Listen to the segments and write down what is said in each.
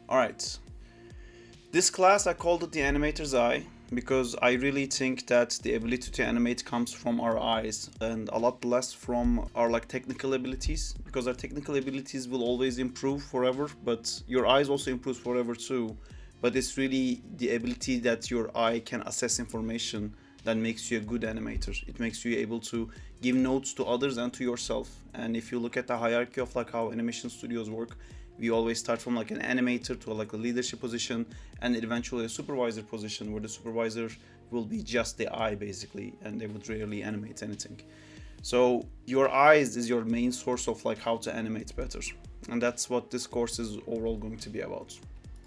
Alright, this class I called it the animator's eye because I really think that the ability to animate comes from our eyes and a lot less from our technical abilities, because our technical abilities will always improve forever, but your eyes also improves forever too. But it's really the ability that your eye can assess information that makes you a good animator. It makes you able to give notes to others and to yourself. And if you look at the hierarchy of how animation studios work, we always start from an animator to a leadership position and eventually a supervisor position, where the supervisor will be just the eye basically, and they would rarely animate anything. So your eyes is your main source of how to animate better, and that's what this course is overall going to be about.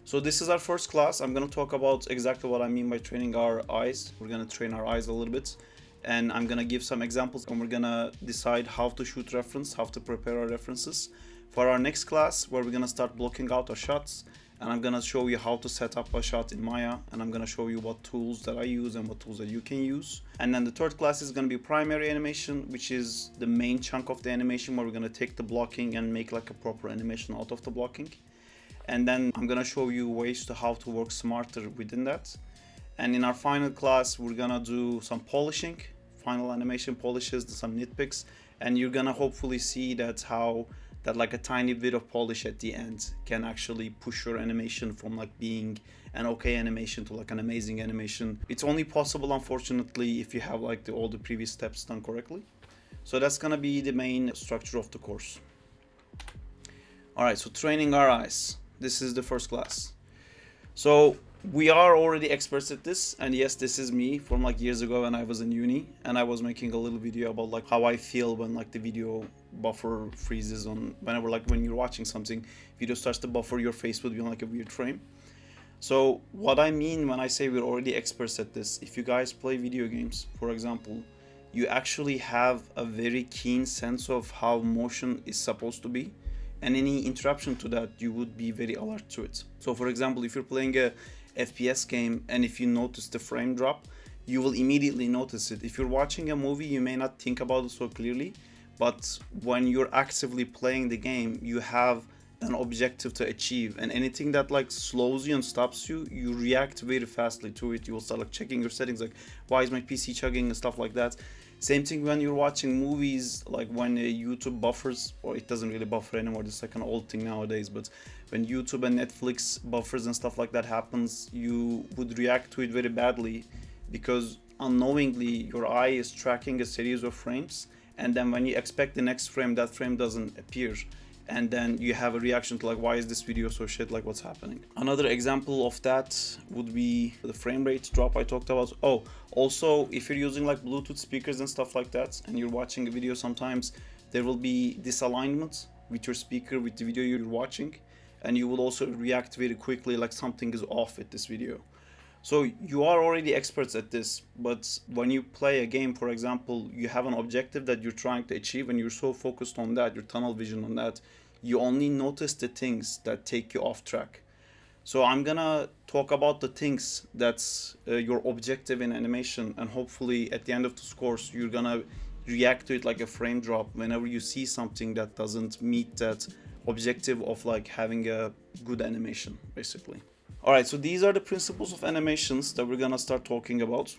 So this is our first class. I'm going to talk about exactly what I mean by training our eyes. We're going to train our eyes a little bit, and I'm going to give some examples, and we're going to decide how to shoot reference, how to prepare our references. For our next class, where we're going to start blocking out our shots, and I'm going to show you how to set up a shot in Maya, and I'm going to show you what tools that I use and what tools that you can use. And then the third class is going to be primary animation, which is the main chunk of the animation, where we're going to take the blocking and make a proper animation out of the blocking. And then I'm going to show you ways to how to work smarter within that. And in our final class, we're going to do some polishing, final animation polishes, some nitpicks, and you're going to hopefully see that how that a tiny bit of polish at the end can actually push your animation from being an okay animation to an amazing animation. It's only possible, unfortunately, if you have all the previous steps done correctly. So that's gonna be the main structure of the course. Alright, so training our eyes. This is the first class. So we are already experts at this, and yes, this is me from years ago when I was in uni, and I was making a little video about how I feel when the video buffer freezes on whenever when you're watching something, video starts to buffer, your face would be on a weird frame. So what I mean when I say we're already experts at this, if you guys play video games, for example, you actually have a very keen sense of how motion is supposed to be, and any interruption to that, you would be very alert to it. So for example, if you're playing a FPS game and if you notice the frame drop, you will immediately notice it. If you're watching a movie, you may not think about it so clearly, but when you're actively playing the game, you have an objective to achieve, and anything that slows you and stops you, you react very fastly to it. You will start checking your settings, why is my PC chugging and stuff like that. Same thing when you're watching movies, when YouTube buffers, or it doesn't really buffer anymore, this is an old thing nowadays, but when YouTube and Netflix buffers and stuff like that happens, you would react to it very badly, because unknowingly your eye is tracking a series of frames, and then when you expect the next frame, that frame doesn't appear, and then you have a reaction to why is this video so shit, what's happening. Another example of that would be the frame rate drop I talked about. Oh, also if you're using Bluetooth speakers and stuff like that, and you're watching a video, sometimes there will be disalignment with your speaker with the video you're watching, and you will also react very quickly something is off with this video. So you are already experts at this, but when you play a game, for example, you have an objective that you're trying to achieve, and you're so focused on that, your tunnel vision on that, you only notice the things that take you off track. So I'm gonna talk about the things that's your objective in animation, and hopefully at the end of this course, you're gonna react to it like a frame drop whenever you see something that doesn't meet that objective of having a good animation, basically. Alright, so these are the principles of animations that we're gonna start talking about.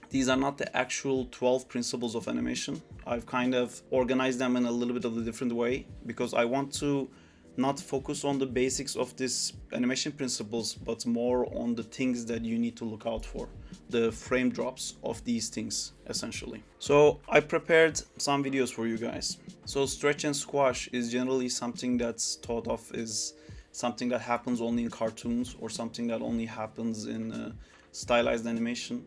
These are not the actual 12 principles of animation. I've kind of organized them in a little bit of a different way, because I want to not focus on the basics of these animation principles, but more on the things that you need to look out for, the frame drops of these things, essentially. So I prepared some videos for you guys. So stretch and squash is generally something that's thought of as something that happens only in cartoons, or something that only happens in stylized animation.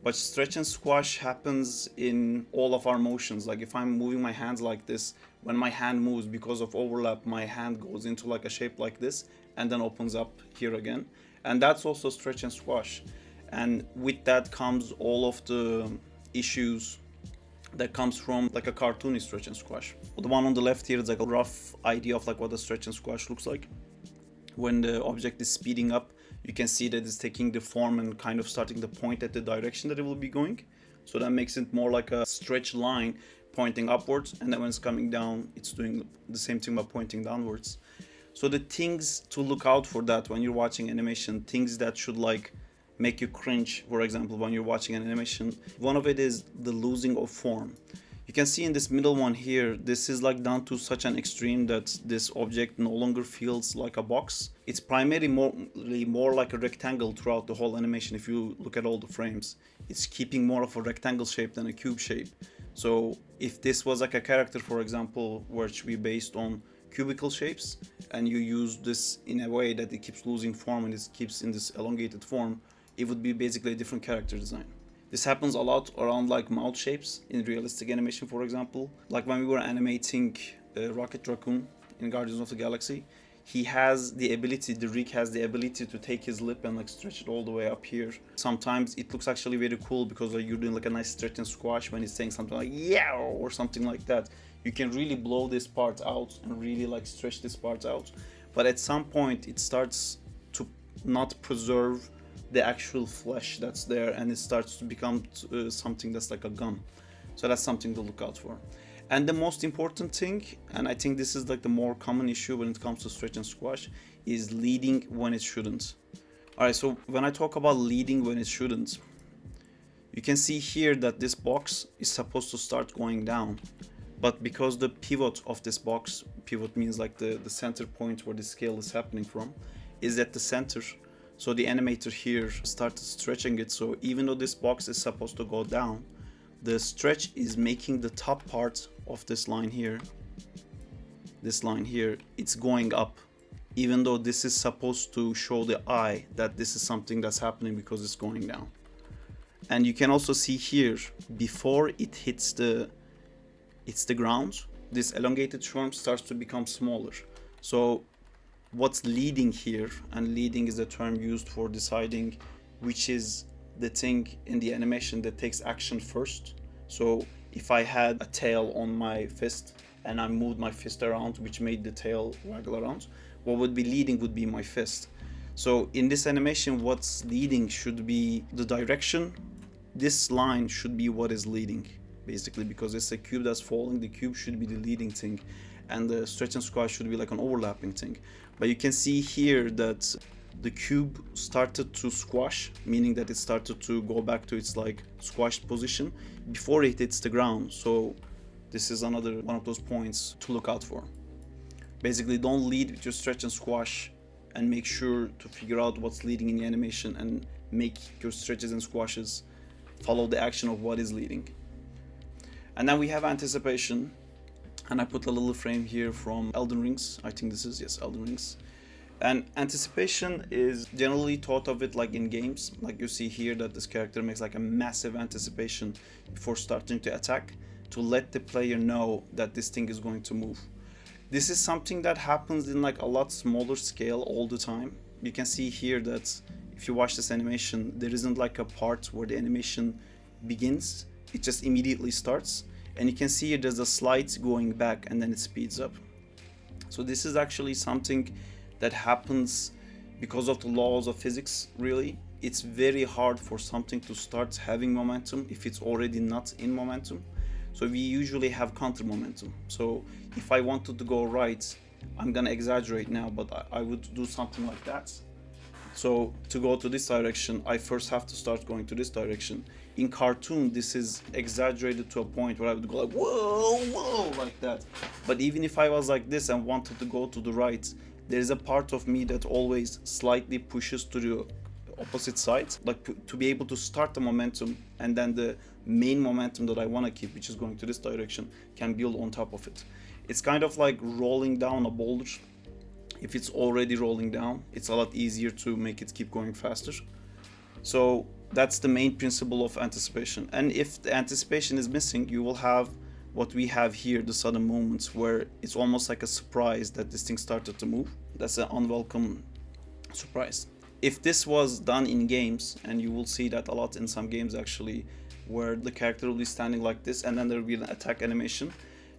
But stretch and squash happens in all of our motions. If I'm moving my hands like this, when my hand moves because of overlap, my hand goes into a shape like this and then opens up here again. And that's also stretch and squash. And with that comes all of the issues that comes from a cartoony stretch and squash. The one on the left here is a rough idea of what a stretch and squash looks like. When the object is speeding up, you can see that it's taking the form and kind of starting to point at the direction that it will be going. So that makes it more like a stretched line pointing upwards, and then when it's coming down, it's doing the same thing by pointing downwards. So the things to look out for that when you're watching animation, things that should like make you cringe, for example, when you're watching an animation, one of it is the losing of form. You can see in this middle one here, this is like down to such an extreme that this object no longer feels like a box. It's primarily more like a rectangle throughout the whole animation. If you look at all the frames, it's keeping more of a rectangle shape than a cube shape. So if this was like a character, for example, which we based on cubical shapes, and you use this in a way that it keeps losing form and it keeps in this elongated form, it would be basically a different character design. This happens a lot around like mouth shapes in realistic animation, for example. Like when we were animating Rocket Raccoon in Guardians of the Galaxy, he has the ability, the rig has the ability to take his lip and like stretch it all the way up here. Sometimes it looks actually very cool because like, you're doing like a nice stretch and squash when he's saying something like yeah or something like that. You can really blow this part out and really like stretch this part out. But at some point it starts to not preserve the actual flesh that's there, and it starts to become something that's like a gum. So that's something to look out for. And the most important thing, and I think this is like the more common issue when it comes to stretch and squash, is leading when it shouldn't. Alright, so when I talk about leading when it shouldn't, you can see here that this box is supposed to start going down, but because the pivot of this box, pivot means like the center point where the scale is happening from, is at the center. So the animator here started stretching it, so even though this box is supposed to go down, the stretch is making the top part of this line here, it's going up, even though this is supposed to show the eye that this is something that's happening because it's going down. And you can also see here, before it hits the ground, this elongated form starts to become smaller. So what's leading here, and leading is a term used for deciding which is the thing in the animation that takes action first. So if I had a tail on my fist and I moved my fist around, which made the tail waggle around, what would be leading would be my fist. So in this animation, what's leading should be the direction. This line should be what is leading, basically, because it's a cube that's falling. The cube should be the leading thing, and the stretch and squash should be like an overlapping thing. But you can see here that the cube started to squash, meaning that it started to go back to its like squashed position before it hits the ground. So this is another one of those points to look out for. Basically, don't lead with your stretch and squash, and make sure to figure out what's leading in the animation and make your stretches and squashes follow the action of what is leading. And then we have anticipation, and I put a little frame here from Elden Rings. I think this is, yes, Elden Rings. And anticipation is generally thought of it like in games, like you see here that this character makes like a massive anticipation before starting to attack to let the player know that this thing is going to move. This is something that happens in like a lot smaller scale all the time. You can see here that if you watch this animation, there isn't like a part where the animation begins, it just immediately starts. And you can see here there's a slight going back and then it speeds up. So this is actually something that happens because of the laws of physics, really. It's very hard for something to start having momentum if it's already not in momentum. So we usually have counter momentum. So if I wanted to go right, I'm gonna exaggerate now, but I would do something like that. So to go to this direction, I first have to start going to this direction. In cartoon, this is exaggerated to a point where I would go like, whoa, whoa, like that. But even if I was like this and wanted to go to the right, there is a part of me that always slightly pushes to the opposite side, like to be able to start the momentum, and then the main momentum that I want to keep, which is going to this direction, can build on top of it. It's kind of like rolling down a boulder. If it's already rolling down, it's a lot easier to make it keep going faster. So that's the main principle of anticipation. And if the anticipation is missing, you will have what we have here, the sudden movements, where it's almost like a surprise that this thing started to move. That's an unwelcome surprise. If this was done in games, and you will see that a lot in some games actually, where the character will be standing like this and then there will be an attack animation,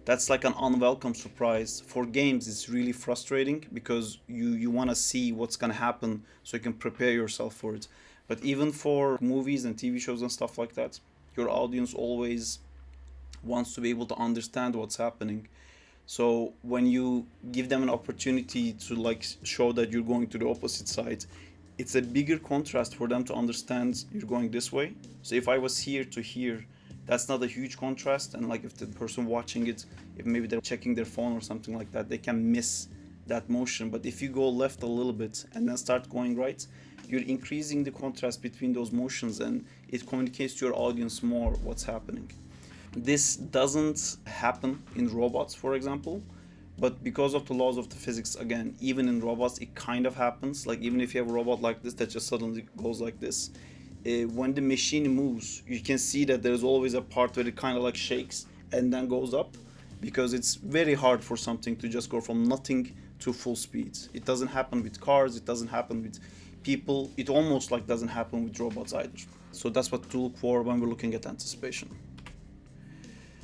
that's like an unwelcome surprise. For games, it's really frustrating because you want to see what's going to happen so you can prepare yourself for it. But even for movies and TV shows and stuff like that, your audience always wants to be able to understand what's happening. So when you give them an opportunity to like show that you're going to the opposite side, it's a bigger contrast for them to understand you're going this way. So if I was here to here, that's not a huge contrast. And like if the person watching it, if maybe they're checking their phone or something like that, they can miss that motion. But if you go left a little bit and then start going right, you're increasing the contrast between those motions, and it communicates to your audience more what's happening. This doesn't happen in robots, for example, but because of the laws of the physics, again, even in robots, it kind of happens. Like even if you have a robot like this that just suddenly goes like this, when the machine moves, you can see that there's always a part where it kind of like shakes and then goes up, because it's very hard for something to just go from nothing to full speed. It doesn't happen with cars, it doesn't happen with people, it almost like doesn't happen with robots either. So that's what to look for when we're looking at anticipation.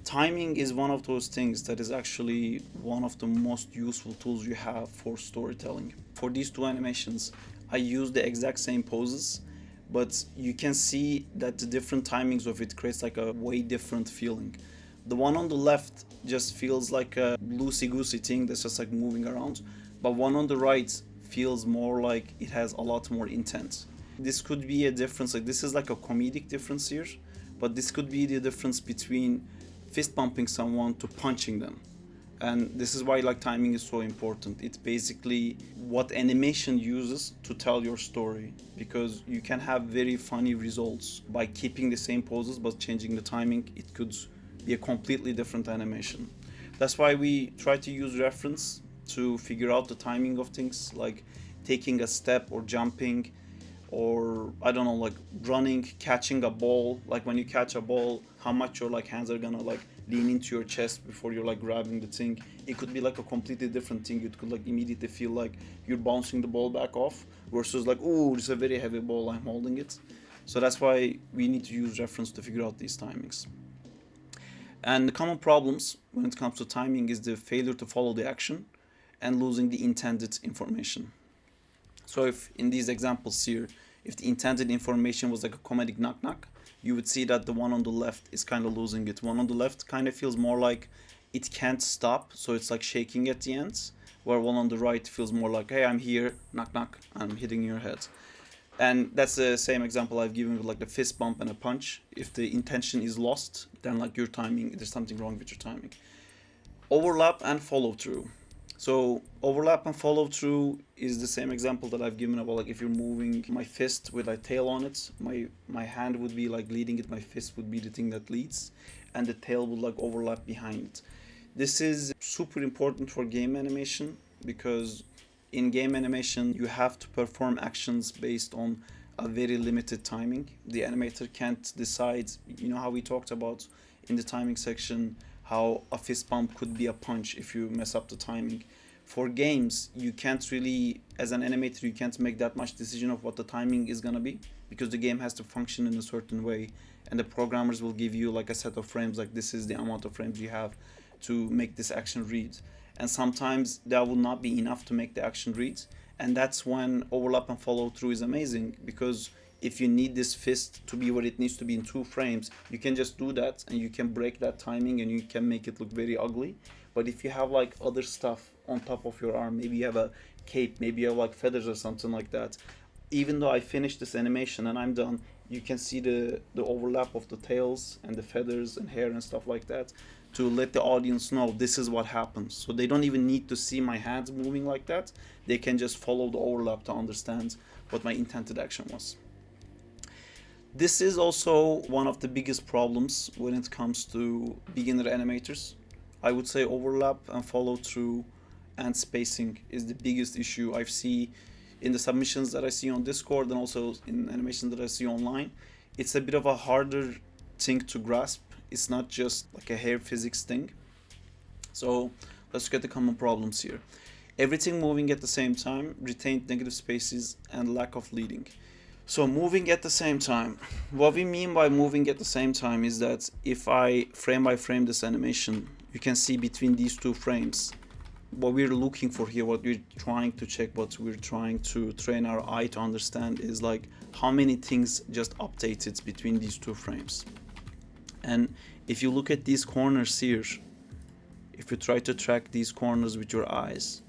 Timing is one of those things that is actually one of the most useful tools you have for storytelling. For these two animations, I use the exact same poses, but you can see that the different timings of it creates like a way different feeling. The one on the left just feels like a loosey-goosey thing that's just like moving around, but one on the right feels more like it has a lot more intent. This could be a difference, like this is like a comedic difference here, but this could be the difference between fist bumping someone to punching them. And this is why like timing is so important. It's basically what animation uses to tell your story, because you can have very funny results by keeping the same poses but changing the timing. It could be a completely different animation. That's why we try to use reference to figure out the timing of things, like taking a step or jumping, or I don't know, like running, catching a ball. Like when you catch a ball, how much your like hands are gonna like lean into your chest before you're like grabbing the thing. It could be like a completely different thing. It could like immediately feel like you're bouncing the ball back off, versus like, oh, it's a very heavy ball, I'm holding it. So that's why we need to use reference to figure out these timings. And the common problems when it comes to timing is the failure to follow the action and losing the intended information. So if in these examples here, if the intended information was like a comedic knock knock, you would see that the one on the left is kind of losing it. One on the left kind of feels more like it can't stop, so it's like shaking at the ends, where one on the right feels more like, hey, I'm here, knock knock, I'm hitting your head. And that's the same example I've given with like the fist bump and a punch. If the intention is lost, then like your timing, there's something wrong with your timing. Overlap and follow through. So overlap and follow through is the same example that I've given about like if you're moving my fist with a tail on it, my hand would be like leading it, my fist would be the thing that leads, and the tail would like overlap behind it. This is super important for game animation, because in game animation you have to perform actions based on a very limited timing. The animator can't decide, you know how we talked about in the timing section, how a fist bump could be a punch if you mess up the timing. For games, you can't really, as an animator, you can't make that much decision of what the timing is gonna be, because the game has to function in a certain way, and the programmers will give you like a set of frames, like this is the amount of frames you have to make this action read. And sometimes that will not be enough to make the action read, and that's when overlap and follow through is amazing, because if you need this fist to be where it needs to be in 2 frames, you can just do that and you can break that timing and you can make it look very ugly. But if you have like other stuff on top of your arm, maybe you have a cape, maybe you have like feathers or something like that, even though I finished this animation and I'm done, you can see the overlap of the tails and the feathers and hair and stuff like that, to let the audience know this is what happens. So they don't even need to see my hands moving like that. They can just follow the overlap to understand what my intended action was. This is also one of the biggest problems when it comes to beginner animators. I would say overlap and follow through and spacing is the biggest issue I see in the submissions that I see on Discord, and also in animations that I see online. It's a bit of a harder thing to grasp. It's not just like a hair physics thing. So let's get the common problems here. Everything moving at the same time, retained negative spaces, and lack of leading. So moving at the same time, what we mean by moving at the same time is that if I frame by frame this animation, you can see between these 2 frames, what we're looking for here, what we're trying to check, what we're trying to train our eye to understand is like how many things just updated between these 2 frames. And if you look at these corners here, if you try to track these corners with your eyes.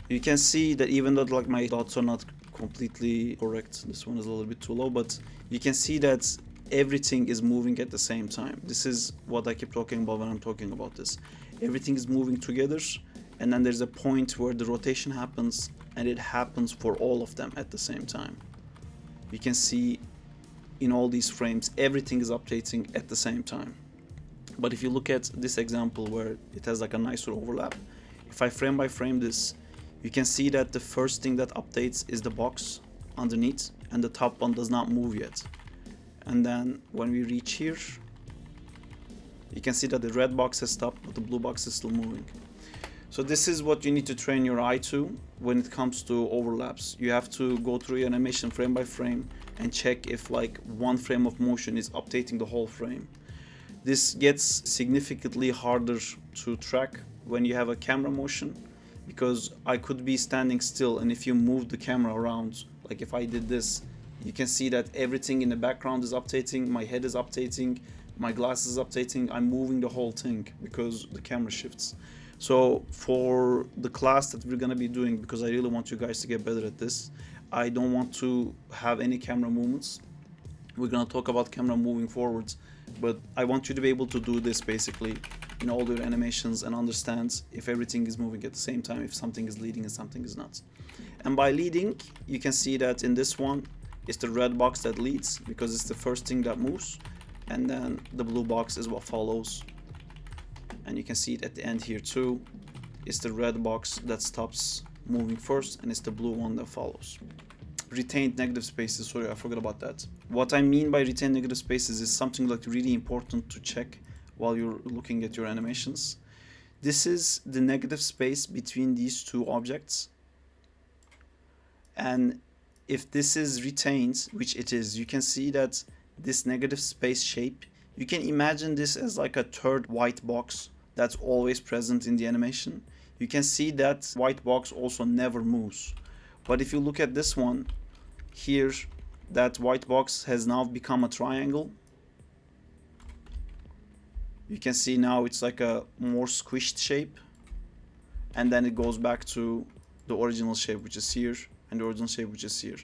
You can see that even though like my dots are not completely correct, this one is a little bit too low, but you can see that everything is moving at the same time. This is what I keep talking about when I'm talking about this. Everything is moving together, and then there's a point where the rotation happens, and it happens for all of them at the same time. You can see in all these frames, everything is updating at the same time. But if you look at this example where it has like a nicer overlap, if I frame by frame this, you can see that the first thing that updates is the box underneath, and the top one does not move yet. And then when we reach here, you can see that the red box has stopped, but the blue box is still moving. So this is what you need to train your eye to when it comes to overlaps. You have to go through your animation frame by frame and check if like one frame of motion is updating the whole frame. This gets significantly harder to track when you have a camera motion, because I could be standing still, and if you move the camera around, like if I did this, you can see that everything in the background is updating, my head is updating, my glass is updating, I'm moving the whole thing because the camera shifts. So for the class that we're gonna be doing, because I really want you guys to get better at this, I don't want to have any camera movements. We're gonna talk about camera moving forwards, but I want you to be able to do this basically in all your animations and understand if everything is moving at the same time, if something is leading and something is not. And by leading, you can see that in this one, it's the red box that leads because it's the first thing that moves, and then the blue box is what follows. And you can see it at the end here too. It's the red box that stops moving first, and it's the blue one that follows. Retained negative spaces, sorry, I forgot about that. What I mean by retained negative spaces is something like really important to check while you're looking at your animations. This is the negative space between these two objects, and if this is retained, which it is, you can see that this negative space shape, you can imagine this as like a third white box that's always present in the animation. You can see that white box also never moves. But if you look at this one here, that white box has now become a triangle. You can see now it's like a more squished shape, and then it goes back to the original shape, which is here, and the original shape, which is here.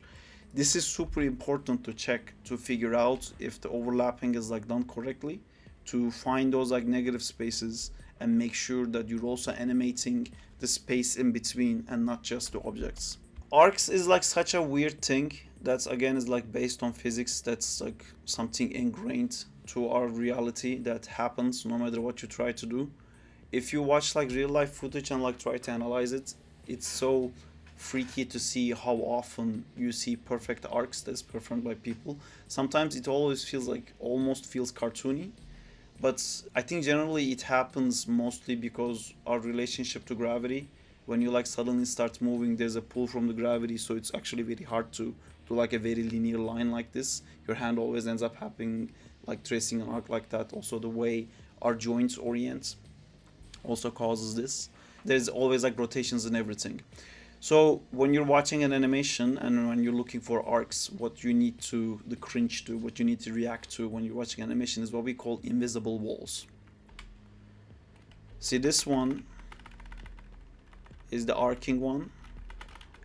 This is super important to check, to figure out if the overlapping is like done correctly, to find those like negative spaces and make sure that you're also animating the space in between and not just the objects. Arcs is like such a weird thing that's again is like based on physics. That's like something ingrained to our reality that happens no matter what you try to do. If you watch like real life footage and like try to analyze it, it's so freaky to see how often you see perfect arcs that's performed by people. Sometimes it always feels like almost feels cartoony, but I think generally it happens mostly because our relationship to gravity. When you like suddenly start moving, there's a pull from the gravity, so it's actually very hard to do like a very linear line like this. Your hand always ends up having like tracing an arc like that. Also the way our joints orient also causes this. There's always like rotations and everything. So when you're watching an animation and when you're looking for arcs, what you need to, the cringe to, what you need to react to when you're watching animation is what we call invisible walls. See, this one is the arcing one,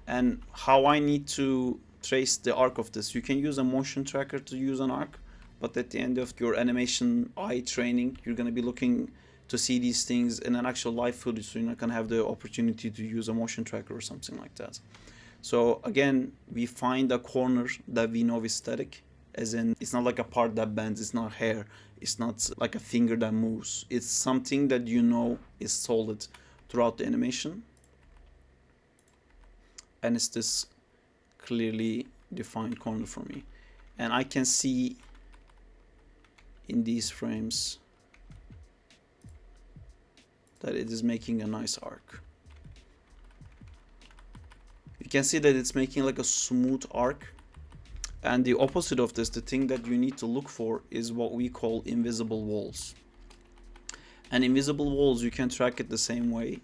and how I need to trace the arc of this. You can use a motion tracker to use an arc, but at the end of your animation eye training, you're going to be looking to see these things in an actual live footage, so you're not gonna have the opportunity to use a motion tracker or something like that. So again, we find a corner that we know is static, as in it's not like a part that bends, it's not hair, it's not like a finger that moves, it's something that you know is solid throughout the animation, and it's this clearly defined corner for me, and I can see in these frames that it is making a nice arc. You can see that it's making like a smooth arc, and the opposite of this, the thing that you need to look for, is what we call invisible walls. And invisible walls, you can track it the same way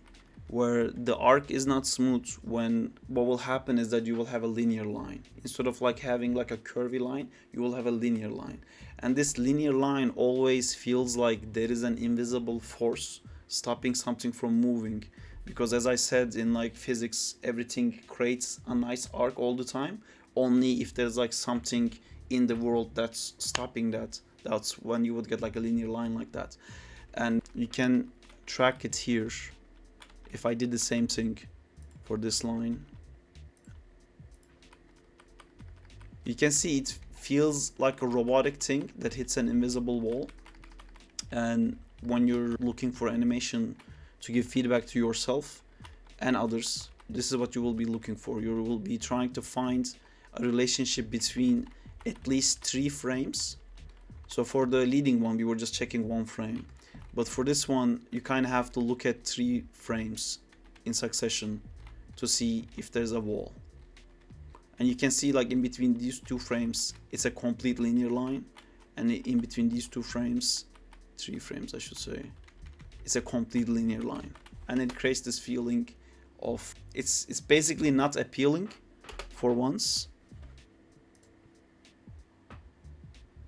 where the arc is not smooth. When what will happen is that you will have a linear line instead of like having like a curvy line, you will have a linear line, and this linear line always feels like there is an invisible force stopping something from moving, because as I said, in like physics, everything creates a nice arc all the time. Only if there's like something in the world that's stopping that, that's when you would get like a linear line like that. And you can track it here. If I did the same thing for this line, you can see it feels like a robotic thing that hits an invisible wall. And when you're looking for animation to give feedback to yourself and others, this is what you will be looking for. You will be trying to find a relationship between at least 3 frames. So for the leading one, we were just checking 1 frame. But for this one, you kind of have to look at 3 frames in succession to see if there's a wall. And you can see like in between these 2 frames, it's a complete linear line. And in between these 2 frames, 3 frames I should say, it's a complete linear line. And it creates this feeling of, it's basically not appealing for once.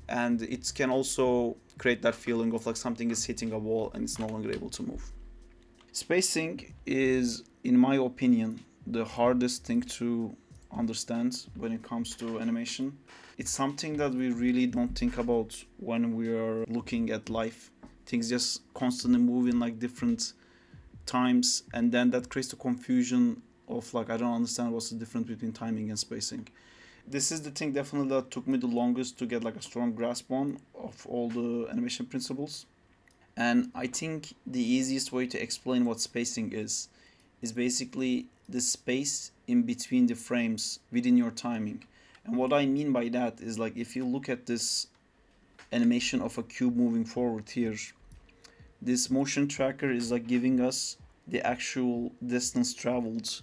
And it can also create that feeling of like something is hitting a wall and it's no longer able to move. Spacing is, in my opinion, the hardest thing to understand when it comes to animation. It's something that we really don't think about when we are looking at life. Things just constantly move in like different times, and then that creates the confusion of like, I don't understand what's the difference between timing and spacing. This is the thing definitely that took me the longest to get like a strong grasp on of all the animation principles. And I think the easiest way to explain what spacing is basically the space in between the frames within your timing. And what I mean by that is like, if you look at this animation of a cube moving forward here, this motion tracker is like giving us the actual distance traveled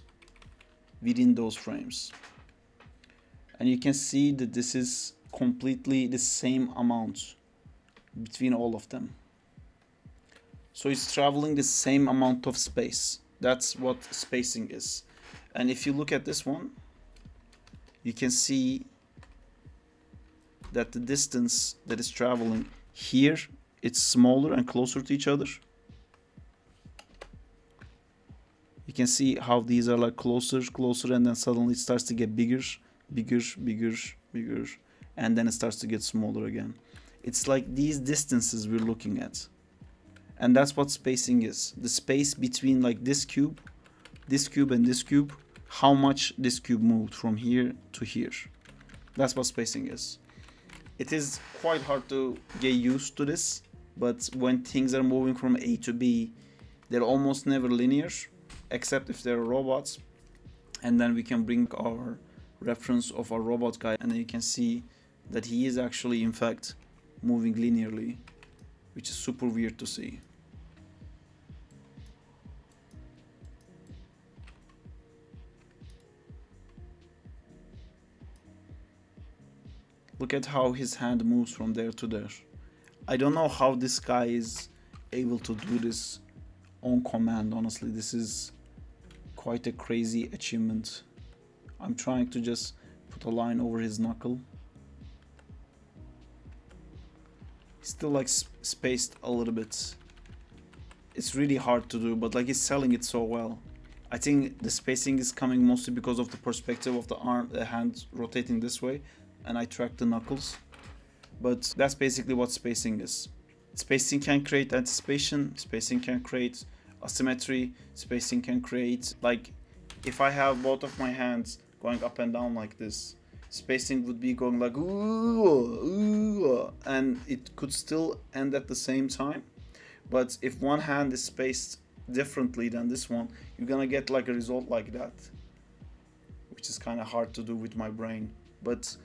within those frames. And you can see that this is completely the same amount between all of them. So it's traveling the same amount of space. That's what spacing is. And if you look at this one, you can see that the distance that is traveling here, it's smaller and closer to each other. You can see how these are like closer, and then suddenly it starts to get bigger, and then it starts to get smaller again. It's like these distances we're looking at. And that's what spacing is. The space between like this cube, and this cube, how much this cube moved from here to here. That's what spacing is. It is quite hard to get used to this, but when things are moving from A to B, they're almost never linear, except if they're robots. And then we can bring our reference of our robot guy, and then you can see that he is actually in fact moving linearly, which is super weird to see. Look at how his hand moves from there to there. I don't know how this guy is able to do this on command, honestly. This is quite a crazy achievement. I'm trying to just put a line over his knuckle. He's still like spaced a little bit. It's really hard to do, but like he's selling it so well. I think the spacing is coming mostly because of the perspective of the arm, the hand rotating this way, and I track the knuckles. But that's basically what spacing is. Spacing can create anticipation, spacing can create asymmetry, spacing can create, like, if I have both of my hands going up and down like this, spacing would be going like ooh, ooh, and it could still end at the same time. But if one hand is spaced differently than this one, you're gonna get like a result like that, which is kind of hard to do with my brain. But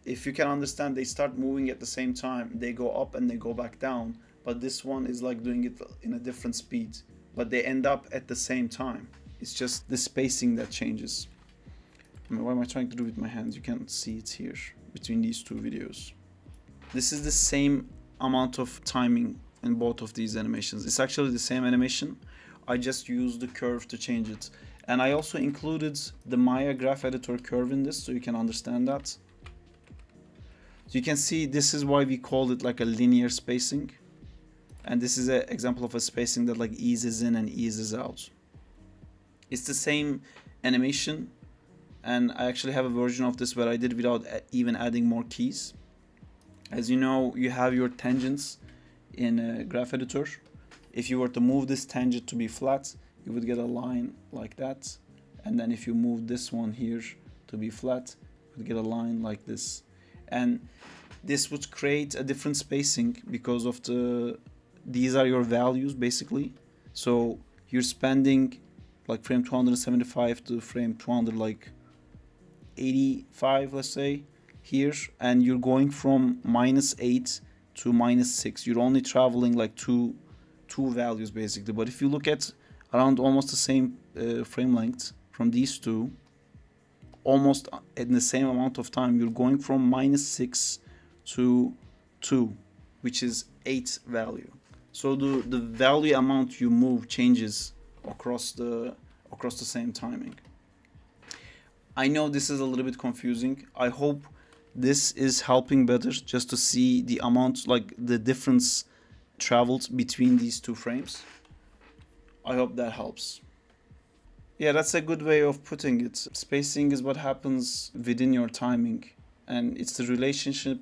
if you can understand, they start moving at the same time, they go up and they go back down, but this one is like doing it in a different speed, but they end up at the same time. It's just the spacing that changes. I mean, what am I trying to do with my hands? You can see it here between these two videos. This is the same amount of timing in both of these animations. It's actually the same animation. I just used the curve to change it. And I also included the Maya graph editor curve in this so you can understand that. So you can see this is why we called it like a linear spacing. And this is an example of a spacing that like eases in and eases out. It's the same animation, and I actually have a version of this where I did without even adding more keys. As you know, you have your tangents in a graph editor. If you were to move this tangent to be flat, you would get a line like that. And then if you move this one here to be flat, you would get a line like this. And this would create a different spacing because of these are your values basically. So you're spending like frame 275 to frame 285, let's say, here, and you're going from -8 to -6. You're only traveling like two values basically. But if you look at around almost the same frame length from these two, almost in the same amount of time, you're going from -6 to 2, which is 8 value. So the value amount you move changes across the same timing. I know this is a little bit confusing. I hope this is helping better just to see the amount, like the difference traveled between these two frames. I hope that helps. Yeah, that's a good way of putting it. Spacing is what happens within your timing, and it's the relationship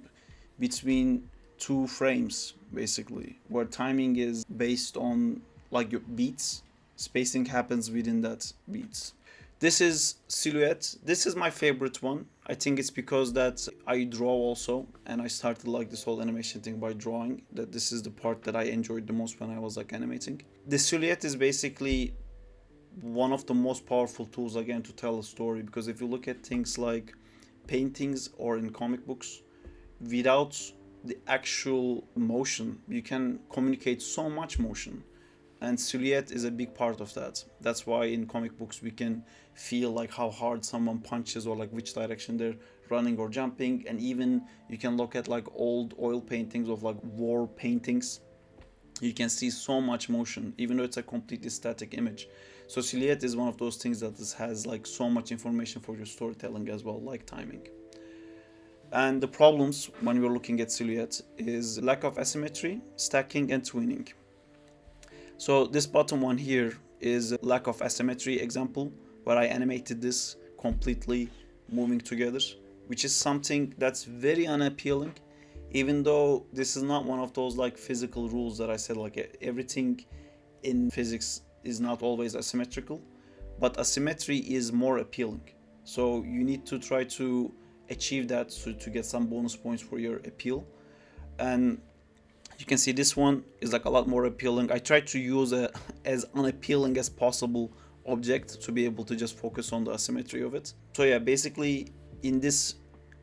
between two frames basically, where timing is based on like your beats. Spacing happens within that beats. This is silhouette. This is my favorite one. I think it's because that I draw also, and I started like this whole animation thing by drawing. That this is the part that I enjoyed the most when I was like animating. The silhouette is basically one of the most powerful tools again to tell a story, because if you look at things like paintings or in comic books, without the actual motion, you can communicate so much motion. And silhouette is a big part of that. That's why in comic books we can feel like how hard someone punches or like which direction they're running or jumping. And even you can look at like old oil paintings of like war paintings. You can see so much motion, even though it's a completely static image. So silhouette is one of those things that has like so much information for your storytelling as well, like timing. And the problems when we're looking at silhouette is lack of asymmetry, stacking, and tweening. So this bottom one here is lack of asymmetry example, where I animated this completely moving together, which is something that's very unappealing, even though this is not one of those like physical rules that I said, like everything in physics is not always asymmetrical, but asymmetry is more appealing. So you need to try to achieve that to get some bonus points for your appeal. And you can see this one is like a lot more appealing. I tried to use a as unappealing as possible object to be able to just focus on the asymmetry of it. So yeah, basically in this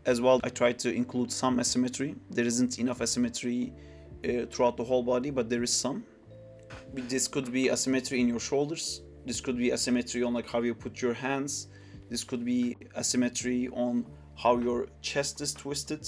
as well, I tried to include some asymmetry. There isn't enough asymmetry throughout the whole body, but there is some. This could be asymmetry in your shoulders. This could be asymmetry on like how you put your hands. This could be asymmetry on how your chest is twisted.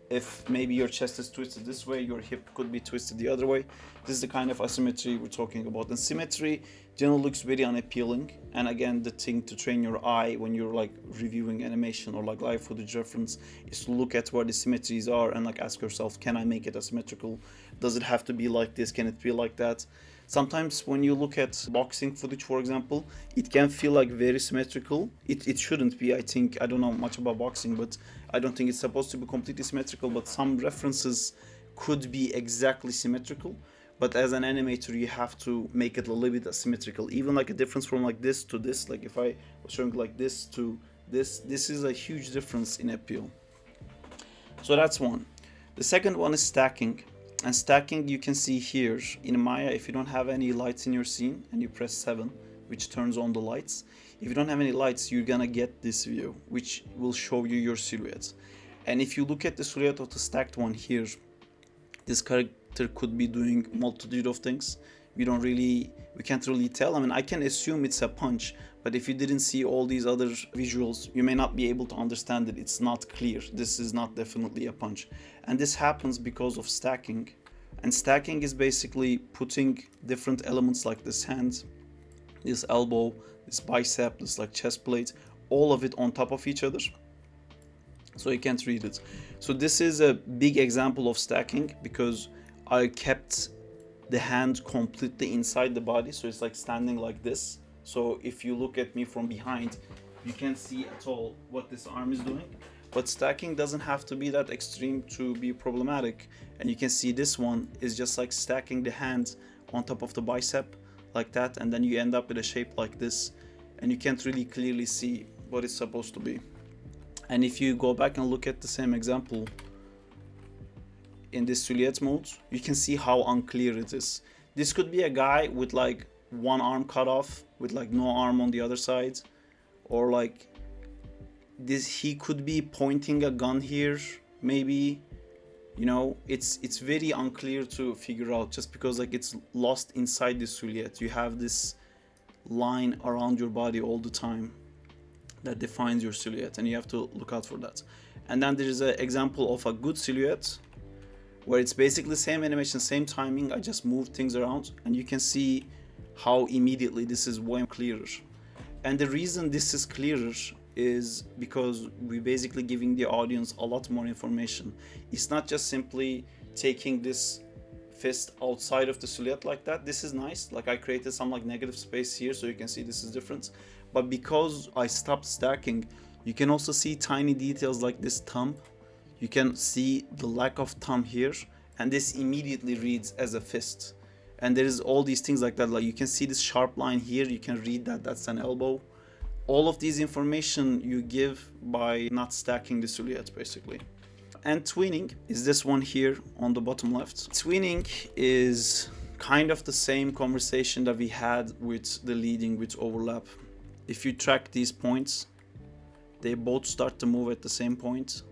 If maybe your chest is twisted this way, your hip could be twisted the other way. This is the kind of asymmetry we're talking about. And symmetry generally looks very unappealing. And again, the thing to train your eye when you're like reviewing animation or like live footage reference is to look at where the symmetries are and like ask yourself, can I make it asymmetrical? Does it have to be like this? Can it be like that? Sometimes when you look at boxing footage, for example, it can feel like very symmetrical. It shouldn't be, I think. I don't know much about boxing, but I don't think it's supposed to be completely symmetrical, but some references could be exactly symmetrical. But as an animator, you have to make it a little bit asymmetrical. Even like a difference from like this to this, like if I was showing like this to this is a huge difference in appeal. So that's one. The second one is stacking. And stacking, you can see here in Maya, if you don't have any lights in your scene and you press 7, which turns on the lights, if you don't have any lights, you're gonna get this view, which will show you your silhouette. And if you look at the silhouette of the stacked one here, this character could be doing multitude of things. We can't really tell. I mean, I can assume it's a punch, but if you didn't see all these other visuals, you may not be able to understand it. It's not clear. This is not definitely a punch. And this happens because of stacking. And stacking is basically putting different elements like this hand this elbow, this bicep, this like chest plate, all of it on top of each other. So you can't read it. So this is a big example of stacking because I kept the hand completely inside the body, so it's like standing like this. So if you look at me from behind, you can't see at all what this arm is doing. But stacking doesn't have to be that extreme to be problematic. And you can see this one is just like stacking the hand on top of the bicep like that, and then you end up with a shape like this, and you can't really clearly see what it's supposed to be. And if you go back and look at the same example in this silhouette mode, you can see how unclear it is. This could be a guy with like one arm cut off with like no arm on the other side, or like this, he could be pointing a gun here maybe, you know. It's very unclear to figure out just because like it's lost inside the silhouette. You have this line around your body all the time that defines your silhouette, and you have to look out for that. And then there is an example of a good silhouette where it's basically the same animation, same timing, I just moved things around, and you can see how immediately this is way clearer. And the reason this is clearer is because we're basically giving the audience a lot more information. It's not just simply taking this fist outside of the silhouette like that. This is nice, like I created some like negative space here so you can see this is different. But because I stopped stacking, you can also see tiny details like this thumb. You can see the lack of thumb here, and this immediately reads as a fist. And there is all these things like that, like you can see this sharp line here, you can read that that's an elbow. All of these information you give by not stacking the silhouette basically. And tweening is this one here on the bottom left. Tweening is kind of the same conversation that we had with the leading with overlap. If you track these points, they both start to move at the same point.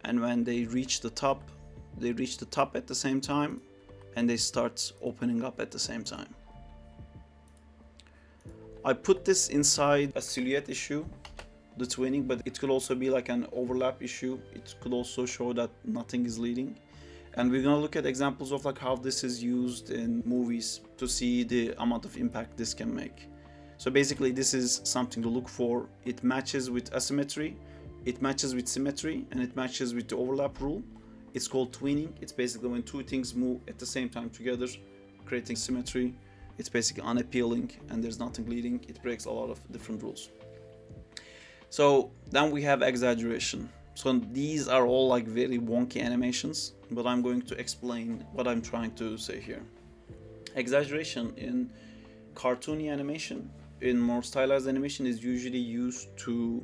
And when they reach the top at the same time, and they start opening up at the same time. I put this inside a silhouette issue, the tweening, but it could also be like an overlap issue. It could also show that nothing is leading. And we're gonna look at examples of like how this is used in movies to see the amount of impact this can make. So basically this is something to look for. It matches with asymmetry, it matches with symmetry, and it matches with the overlap rule. It's called tweening. It's basically when two things move at the same time together, creating symmetry. It's basically unappealing and there's nothing leading. It breaks a lot of different rules. So then we have exaggeration. So these are all like very wonky animations, but I'm going to explain what I'm trying to say here. Exaggeration in cartoony animation, in more stylized animation, is usually used to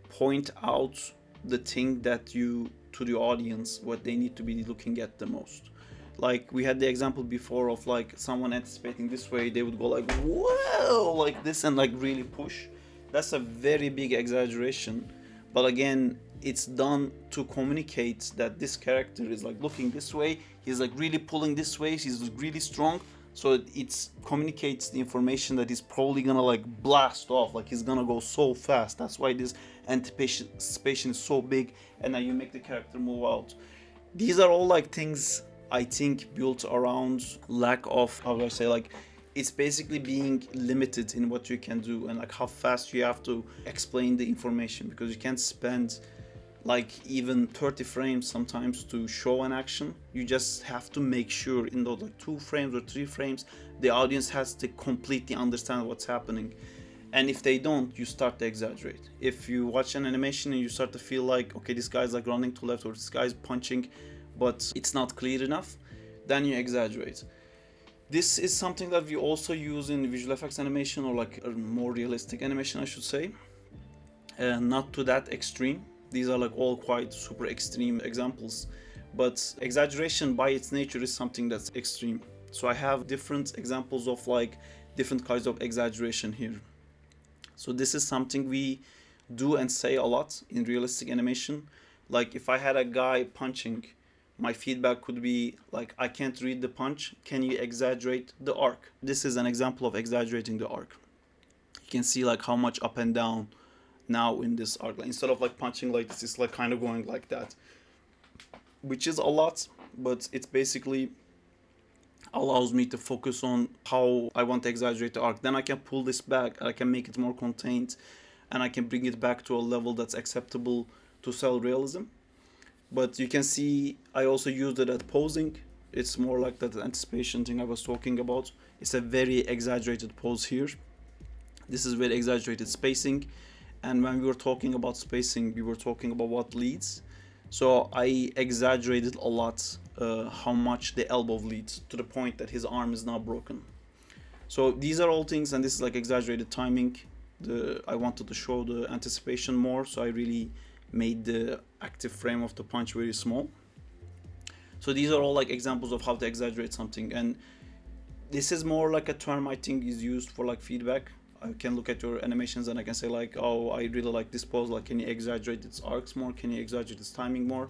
point out the thing that you, to the audience, what they need to be looking at the most. Like we had the example before of like someone anticipating this way, they would go like whoa like this and like really push. That's a very big exaggeration, but again it's done to communicate that this character is like looking this way, he's like really pulling this way, he's really strong. So it communicates the information that he's probably gonna like blast off, like he's gonna go so fast. That's why this anticipation is so big, and then you make the character move out. These are all like things I think built around lack of, how do I say, like it's basically being limited in what you can do and like how fast you have to explain the information, because you can't spend like even 30 frames sometimes to show an action. You just have to make sure in those like 2 frames or 3 frames the audience has to completely understand what's happening. And if they don't, you start to exaggerate. If you watch an animation and you start to feel like, okay, this guy's like running to left or this guy's punching, but it's not clear enough, then you exaggerate. This is something that we also use in visual effects animation, or like a more realistic animation I should say. Not to that extreme. These are like all quite super extreme examples, but exaggeration by its nature is something that's extreme. So I have different examples of like different kinds of exaggeration here. So this is something we do and say a lot in realistic animation. Like if I had a guy punching, my feedback could be like, I can't read the punch, can you exaggerate the arc? This is an example of exaggerating the arc. You can see like how much up and down now in this arc. Like, instead of like punching like this, it's like kind of going like that, which is a lot, but it's basically allows me to focus on how I want to exaggerate the arc. Then I can pull this back, I can make it more contained, and I can bring it back to a level that's acceptable to cell realism. But you can see I also used it at posing. It's more like that anticipation thing I was talking about. It's a very exaggerated pose here. This is very exaggerated spacing. And when we were talking about spacing, we were talking about what leads. So I exaggerated a lot how much the elbow leads, to the point that his arm is now broken. So these are all things, and this is like exaggerated timing. I wanted to show the anticipation more, so I really made the active frame of the punch very small. So these are all like examples of how to exaggerate something, and this is more like a term I think is used for like feedback. I can look at your animations and I can say like, oh, I really like this pose, like can you exaggerate its arcs more, can you exaggerate its timing more?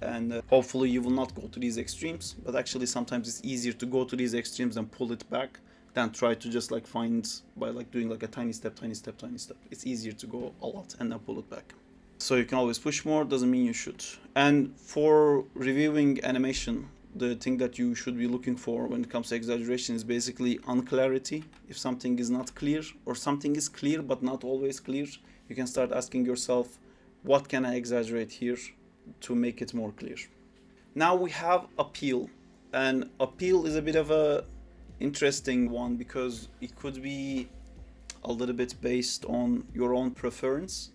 And hopefully you will not go to these extremes, but actually sometimes it's easier to go to these extremes and pull it back than try to just like find by like doing like a tiny step, tiny step, tiny step. It's easier to go a lot and then pull it back. So you can always push more, doesn't mean you should. And for reviewing animation, the thing that you should be looking for when it comes to exaggeration is basically unclarity. If something is not clear, or something is clear but not always clear, you can start asking yourself, what can I exaggerate here to make it more clear? Now we have appeal, and appeal is a bit of a interesting one because it could be a little bit based on your own preference,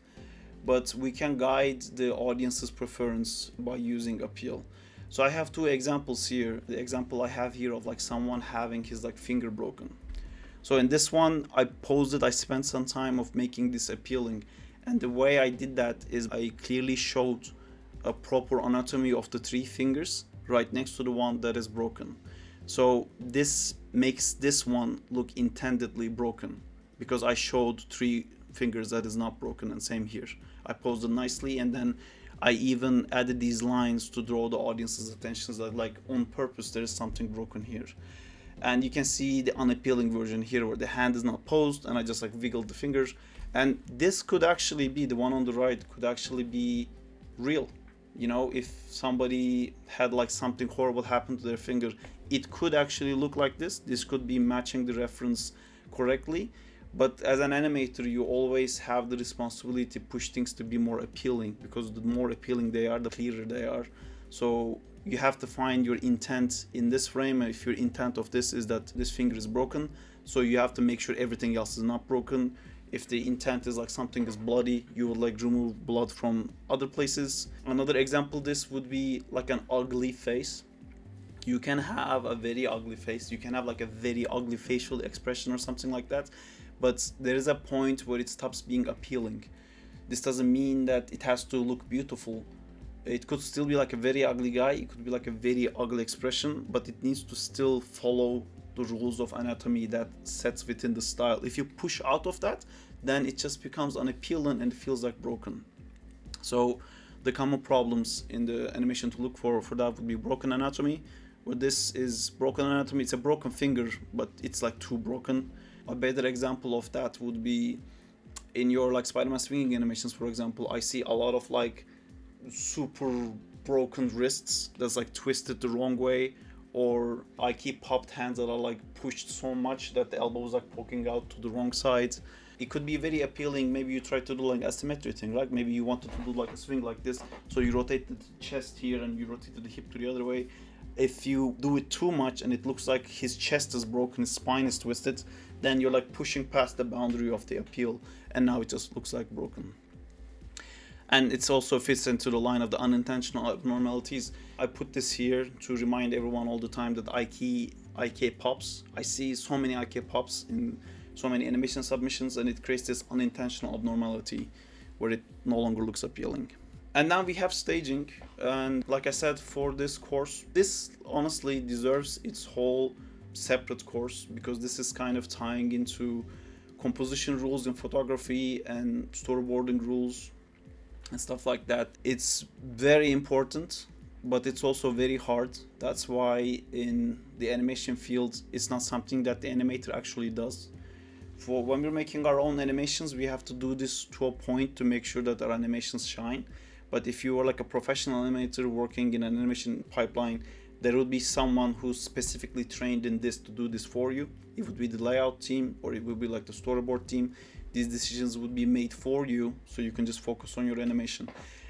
but we can guide the audience's preference by using appeal. So I have two examples here. The example I have here of like someone having his like finger broken. So in this one, I posed it, I spent some time of making this appealing. And the way I did that is I clearly showed a proper anatomy of the three fingers right next to the one that is broken. So this makes this one look intendedly broken because I showed three fingers that is not broken, and same here. I posed it nicely, and then I even added these lines to draw the audience's attention that like on purpose there is something broken here. And you can see the unappealing version here where the hand is not posed and I just like wiggled the fingers. And this could actually be, the one on the right could actually be real. You know, if somebody had like something horrible happen to their finger, it could actually look like this. This could be matching the reference correctly. But as an animator, you always have the responsibility to push things to be more appealing, because the more appealing they are, the clearer they are. So you have to find your intent in this frame. If your intent of this is that this finger is broken, so you have to make sure everything else is not broken. If the intent is like something is bloody, you would like remove blood from other places. Another example, this would be like an ugly face. You can have a very ugly face, you can have like a very ugly facial expression or something like that, but there is a point where it stops being appealing. This doesn't mean that it has to look beautiful. It could still be like a very ugly guy, it could be like a very ugly expression, but it needs to still follow the rules of anatomy that sets within the style. If you push out of that, then it just becomes unappealing and it feels like broken. So the common problems in the animation to look for that would be broken anatomy. Where this is broken anatomy, it's a broken finger, but it's like too broken. A better example of that would be in your like Spider-Man swinging animations, for example. I see a lot of like super broken wrists that's like twisted the wrong way, or I keep popped hands that are like pushed so much that the elbow is like poking out to the wrong side. It could be very appealing. Maybe you try to do like asymmetry thing, right? Maybe you wanted to do like a swing like this, so you rotate the chest here and you rotate the hip to the other way. If you do it too much and it looks like his chest is broken, his spine is twisted, then you're like pushing past the boundary of the appeal, and now it just looks like broken. And it also fits into the line of the unintentional abnormalities. I put this here to remind everyone all the time that IK pops. I see so many IK pops in so many animation submissions, and it creates this unintentional abnormality where it no longer looks appealing. And now we have staging, and like I said, for this course, this honestly deserves its whole separate course, because this is kind of tying into composition rules in photography and storyboarding rules and stuff like that. It's very important, but it's also very hard. That's why in the animation field, it's not something that the animator actually does. For when we're making our own animations, we have to do this to a point to make sure that our animations shine. But if you are like a professional animator working in an animation pipeline, there would be someone who's specifically trained in this to do this for you. It would be the layout team, or it would be like the storyboard team. These decisions would be made for you, so you can just focus on your animation.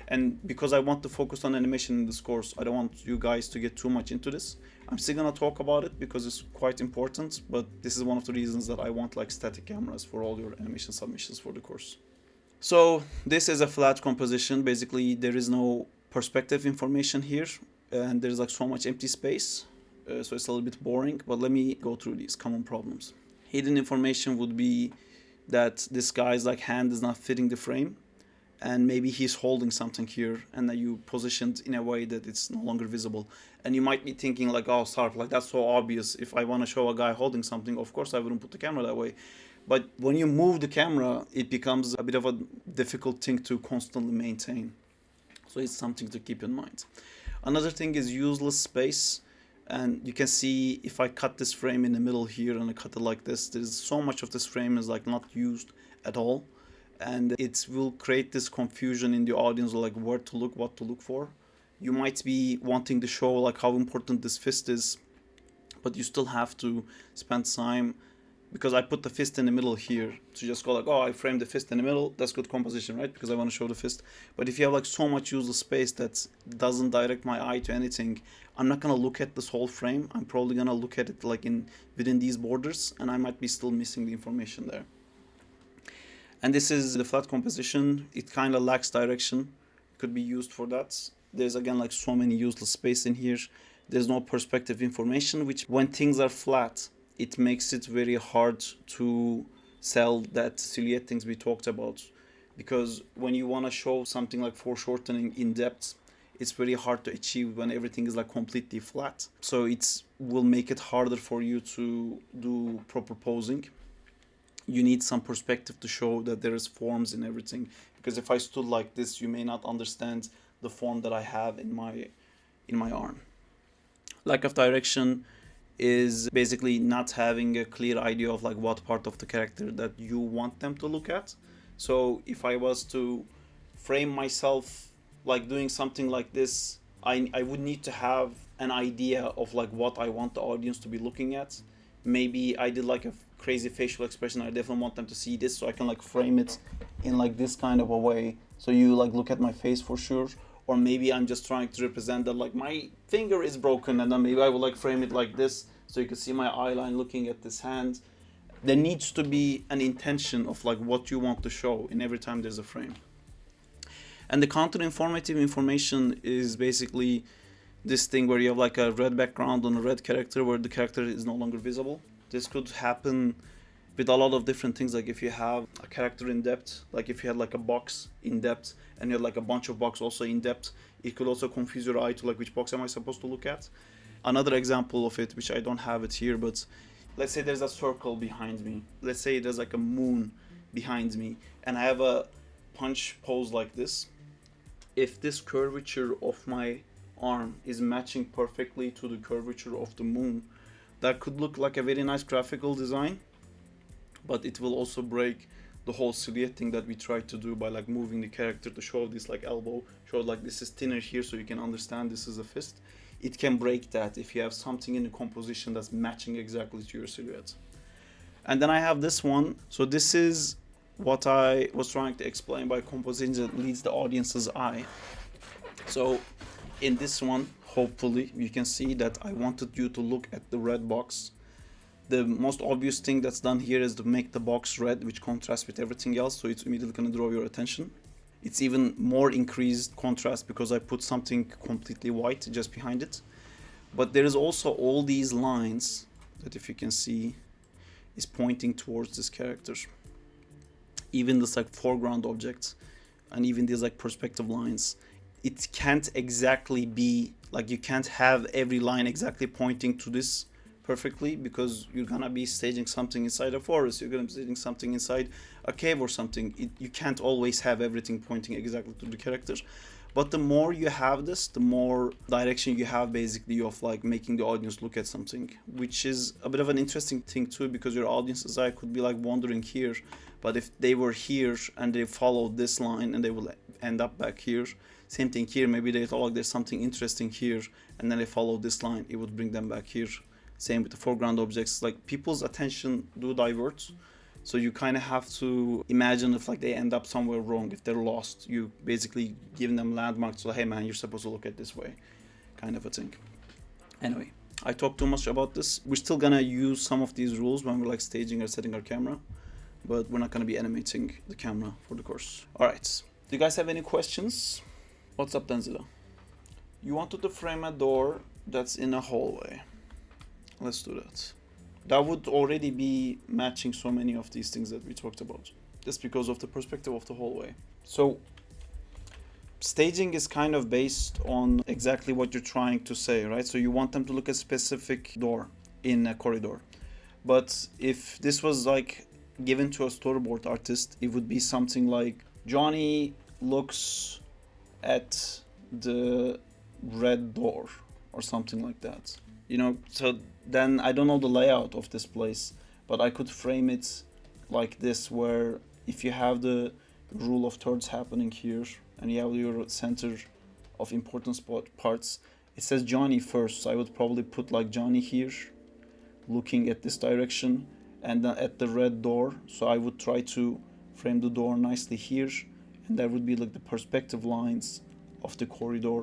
And because I want to focus on animation in this course, I don't want you guys to get too much into this. I'm still gonna talk about it because it's quite important, but this is one of the reasons that I want like static cameras for all your animation submissions for the course. So this is a flat composition. Basically, there is no perspective information here, and there's like so much empty space, so it's a little bit boring, but let me go through these common problems. Hidden information would be that this guy's like hand is not fitting the frame, and maybe he's holding something here, and that you positioned in a way that it's no longer visible. And you might be thinking like, oh, Sarp, like that's so obvious. If I want to show a guy holding something, of course I wouldn't put the camera that way. But when you move the camera, it becomes a bit of a difficult thing to constantly maintain. So it's something to keep in mind. Another thing is useless space. And you can see if I cut this frame in the middle here and I cut it like this, there's so much of this frame is like not used at all. And it will create this confusion in the audience, like where to look, what to look for. You might be wanting to show like how important this fist is, but you still have to spend time, because I put the fist in the middle here to just go like, oh, I framed the fist in the middle, that's good composition, right? Because I want to show the fist. But if you have like so much useless space that doesn't direct my eye to anything, I'm not gonna look at this whole frame. I'm probably gonna look at it like within these borders, and I might be still missing the information there. And this is the flat composition. It kind of lacks direction. Could be used for that. There's again like so many useless space in here. There's no perspective information, which when things are flat, it makes it very hard to sell that silhouette things we talked about. Because when you want to show something like foreshortening in depth, it's very hard to achieve when everything is like completely flat. So it will make it harder for you to do proper posing. You need some perspective to show that there is forms in everything, because if I stood like this, you may not understand the form that I have in my arm. Lack of direction is basically not having a clear idea of like what part of the character that you want them to look at. So if I was to frame myself like doing something like this, I would need to have an idea of like what I want the audience to be looking at. Maybe I did like a crazy facial expression. I definitely want them to see this, so I can like frame it in like this kind of a way, so you like look at my face for sure. Or maybe I'm just trying to represent that like my finger is broken, and then maybe I will like frame it like this, so you can see my eye line looking at this hand. There needs to be an intention of like what you want to show in every time there's a frame. And the counter-informative information is basically this thing where you have like a red background on a red character where the character is no longer visible. This could happen with a lot of different things. Like if you have a character in depth, like if you had like a box in depth and you had like a bunch of box also in depth, it could also confuse your eye to like which box am I supposed to look at. Another example of it, which I don't have it here, but let's say there's a circle behind me. Let's say there's like a moon behind me, and I have a punch pose like this. If this curvature of my arm is matching perfectly to the curvature of the moon, that could look like a very nice graphical design, but it will also break the whole silhouette thing that we tried to do by like moving the character to show this like elbow, show like this is thinner here so you can understand this is a fist. It can break that if you have something in the composition that's matching exactly to your silhouette. And then I have this one. So this is what I was trying to explain by composition that leads the audience's eye. So in this one, hopefully you can see that I wanted you to look at the red box. The most obvious thing that's done here is to make the box red, which contrasts with everything else, so it's immediately going to draw your attention. It's even more increased contrast because I put something completely white just behind it. But there is also all these lines that, if you can see, is pointing towards this character. Even this like foreground objects and even these like perspective lines. It can't exactly be like, you can't have every line exactly pointing to this perfectly, because you're gonna be staging something inside a forest, you're gonna be staging something inside a cave or something. You can't always have everything pointing exactly to the character. But the more you have this, the more direction you have basically of like making the audience look at something, which is a bit of an interesting thing too, because your audience's eye could be like wandering here, but if they were here and they followed this line and they will end up back here, Same thing here, maybe they thought like there's something interesting here, and then they follow this line, it would bring them back here. Same with the foreground objects, like people's attention do divert. So you kind of have to imagine if like they end up somewhere wrong, if they're lost, you basically giving them landmarks, so hey man, you're supposed to look at this way, kind of a thing. Anyway, I talked too much about this. We're still gonna use some of these rules when we're like staging or setting our camera, but we're not gonna be animating the camera for the course. All right, do you guys have any questions? What's up, Denzila? You wanted to frame a door that's in a hallway. Let's do that. That would already be matching so many of these things that we talked about, just because of the perspective of the hallway. So staging is kind of based on exactly what you're trying to say, right? So you want them to look at a specific door in a corridor. But if this was like given to a storyboard artist, it would be something like Johnny looks at the red door or something like that. You know, so then I don't know the layout of this place, but I could frame it like this, where if you have the rule of thirds happening here and you have your center of important parts, it says Johnny first, so I would probably put like Johnny here looking at this direction and then at the red door, so I would try to frame the door nicely here, and that would be like the perspective lines of the corridor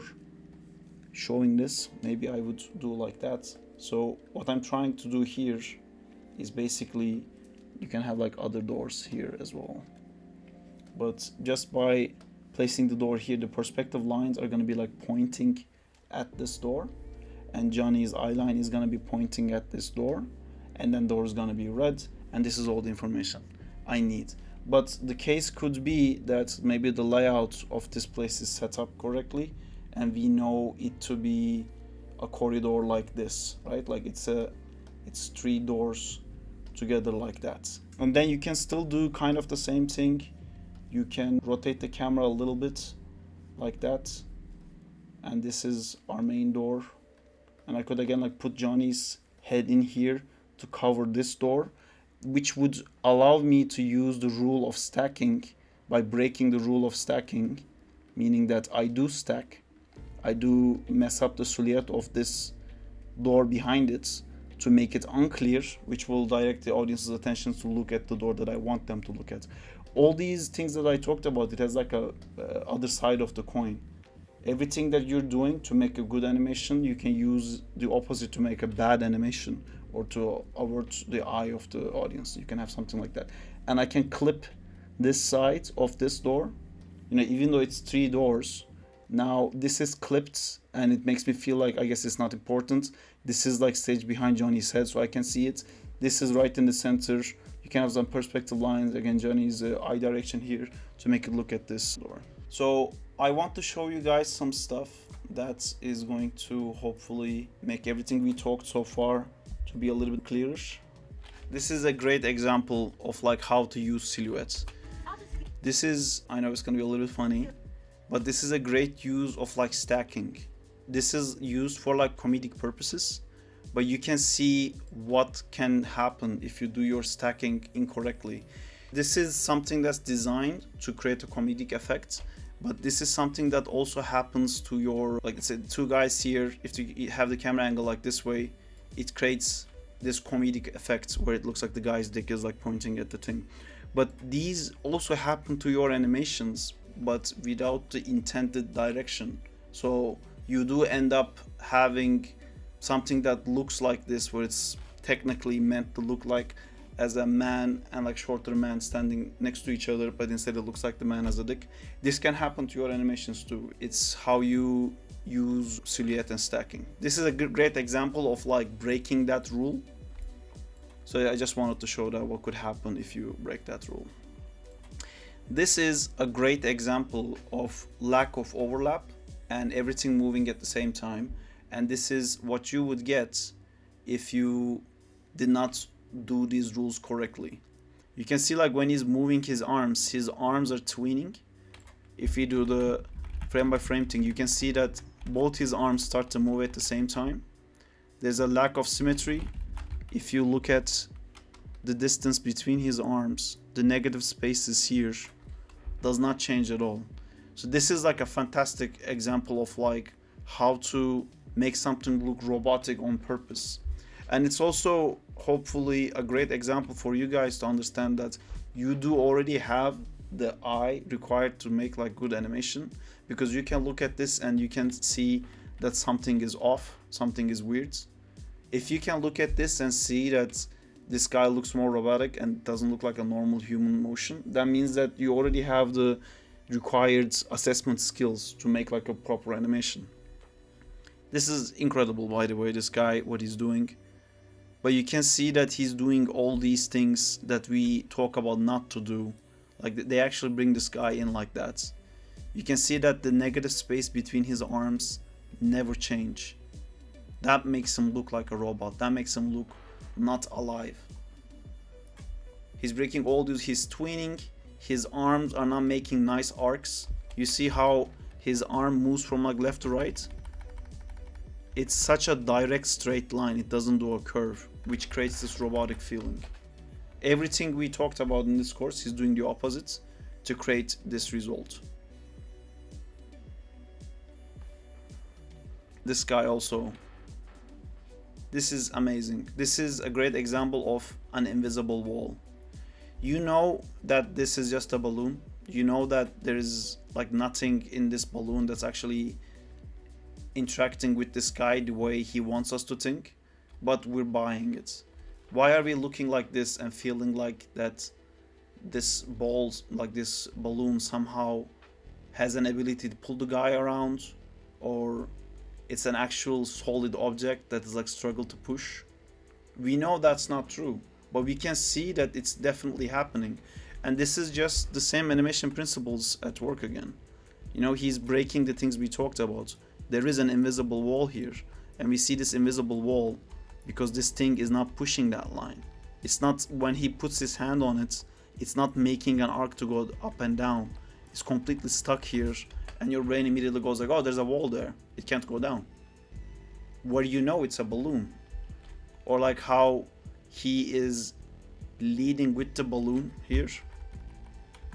showing this. Maybe I would do like that. So what I'm trying to do here is basically, you can have like other doors here as well, but just by placing the door here, the perspective lines are going to be like pointing at this door, and Johnny's eye line is going to be pointing at this door, and then door is going to be red, and this is all the information I need. But the case could be that maybe the layout of this place is set up correctly, and we know it to be a corridor like this, right? Like it's three doors together like that. And then you can still do kind of the same thing. You can rotate the camera a little bit like that, and this is our main door, and I could again like put Johnny's head in here to cover this door, which would allow me to use the rule of stacking by breaking the rule of stacking, meaning that I do stack, I do mess up the silhouette of this door behind it to make it unclear, which will direct the audience's attention to look at the door that I want them to look at. All these things that I talked about, it has like a other side of the coin. Everything that you're doing to make a good animation, you can use the opposite to make a bad animation, or to avert the eye of the audience. You can have something like that. And I can clip this side of this door, you know, even though it's three doors, now this is clipped, and it makes me feel like, I guess it's not important. This is like staged behind Johnny's head, so I can see it. This is right in the center. You can have some perspective lines, again Johnny's eye direction here, to make it look at this door. So I want to show you guys some stuff that is going to hopefully make everything we talked so far to be a little bit clearer. This is a great example of like how to use silhouettes. This is, I know it's gonna be a little bit funny, but this is a great use of like stacking. This is used for like comedic purposes, but you can see what can happen if you do your stacking incorrectly. This is something that's designed to create a comedic effect, but this is something that also happens to your, like I said, two guys here, if you have the camera angle like this way, it creates this comedic effect where it looks like the guy's dick is like pointing at the thing. But these also happen to your animations, but without the intended direction. So you do end up having something that looks like this, where it's technically meant to look like as a man and like shorter man standing next to each other, but instead it looks like the man has a dick. This can happen to your animations too. It's how you use silhouette and stacking. This is a great example of like breaking that rule. So I just wanted to show that what could happen if you break that rule. This is a great example of lack of overlap and everything moving at the same time. And this is what you would get if you did not do these rules correctly. You can see like when he's moving his arms are tweening. If we do the frame by frame thing, you can see that both his arms start to move at the same time. There's a lack of symmetry. If you look at the distance between his arms, the negative spaces here does not change at all. So this is like a fantastic example of like how to make something look robotic on purpose. And it's also hopefully a great example for you guys to understand that you do already have the eye required to make like good animation, because you can look at this and you can see that something is off, something is weird. If you can look at this and see that this guy looks more robotic and doesn't look like a normal human motion, that means that you already have the required assessment skills to make like a proper animation. This is incredible, by the way, this guy, what he's doing. But you can see that he's doing all these things that we talk about not to do. Like they actually bring this guy in like that. You can see that the negative space between his arms never change. That makes him look like a robot. That makes him look not alive. He's breaking all these, he's tweening. His arms are not making nice arcs. You see how his arm moves from like left to right? It's such a direct straight line, it doesn't do a curve, which creates this robotic feeling. Everything we talked about in this course, he's doing the opposite to create this result. This guy also. This is amazing. This is a great example of an invisible wall. You know that this is just a balloon. You know that there is like nothing in this balloon that's actually interacting with this guy the way he wants us to think, but we're buying it. Why are we looking like this and feeling like that this balls, like this balloon somehow has an ability to pull the guy around, or it's an actual solid object that is like struggle to push? We know that's not true, but we can see that it's definitely happening. And this is just the same animation principles at work again. You know, he's breaking the things we talked about. There is an invisible wall here, and we see this invisible wall because this thing is not pushing that line. It's not, when he puts his hand on it, it's not making an arc to go up and down. It's completely stuck here, and your brain immediately goes like, oh, there's a wall there, it can't go down. Where you know it's a balloon. Or like how he is leading with the balloon here.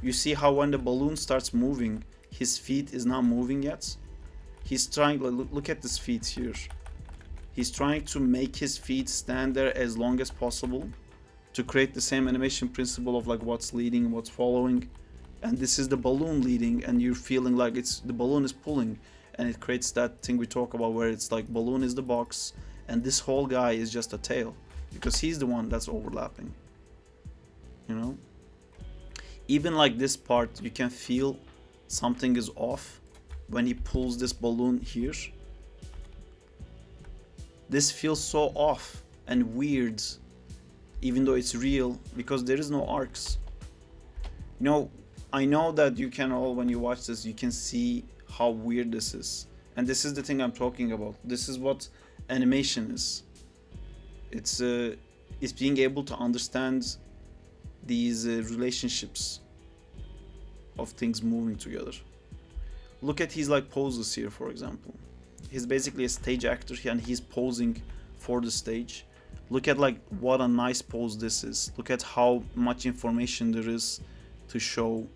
You see how when the balloon starts moving, his feet is not moving yet. He's trying, look at his feet here. He's trying to make his feet stand there as long as possible to create the same animation principle of like what's leading, what's following. And this is the balloon leading, and you're feeling like it's the balloon is pulling, and it creates that thing we talk about where it's like balloon is the box and this whole guy is just a tail, because he's the one that's overlapping. You know? Even like this part, you can feel something is off when he pulls this balloon here. This feels so off and weird, even though it's real, because there is no arcs. You know, I know that you can all, when you watch this, you can see how weird this is. And this is the thing I'm talking about. This is what animation is. It's being able to understand these relationships of things moving together. Look at his like poses here, for example. He's basically a stage actor and he's posing for the stage. Look at like what a nice pose this is. Look at how much information there is to show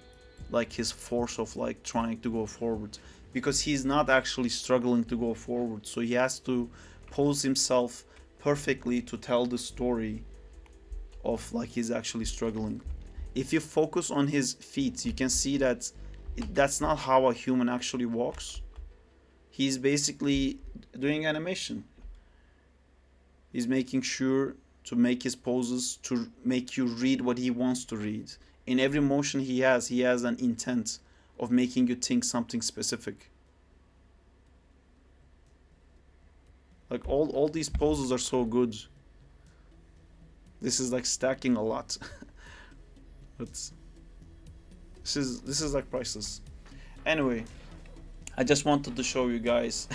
like his force of like trying to go forward, because he's not actually struggling to go forward, so he has to pose himself perfectly to tell the story of like he's actually struggling. If you focus on his feet, you can see that that's not how a human actually walks. He's basically doing animation. He's making sure to make his poses to make you read what he wants to read. In every motion he has an intent of making you think something specific. Like all these poses are so good. This is like stacking a lot. But this is like priceless. Anyway, I just wanted to show you guys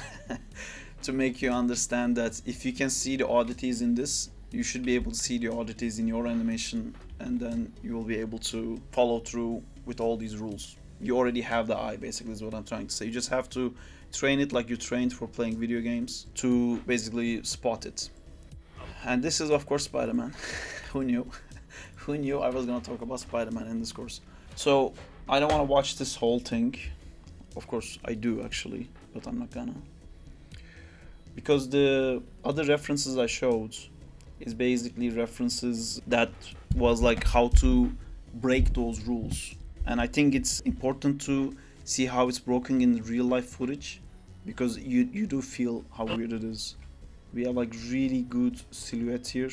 to make you understand that if you can see the oddities in this, you should be able to see the oddities in your animation, and then you will be able to follow through with all these rules. You already have the eye, basically, is what I'm trying to say. You just have to train it like you trained for playing video games to basically spot it. And this is, of course, Spider-Man. Who knew? Who knew I was gonna talk about Spider-Man in this course? So I don't want to watch this whole thing. Of course, I do actually, but I'm not gonna. Because the other references I showed is basically references that was like how to break those rules. And I think it's important to see how it's broken in real life footage, because you do feel how weird it is. We have like really good silhouette here,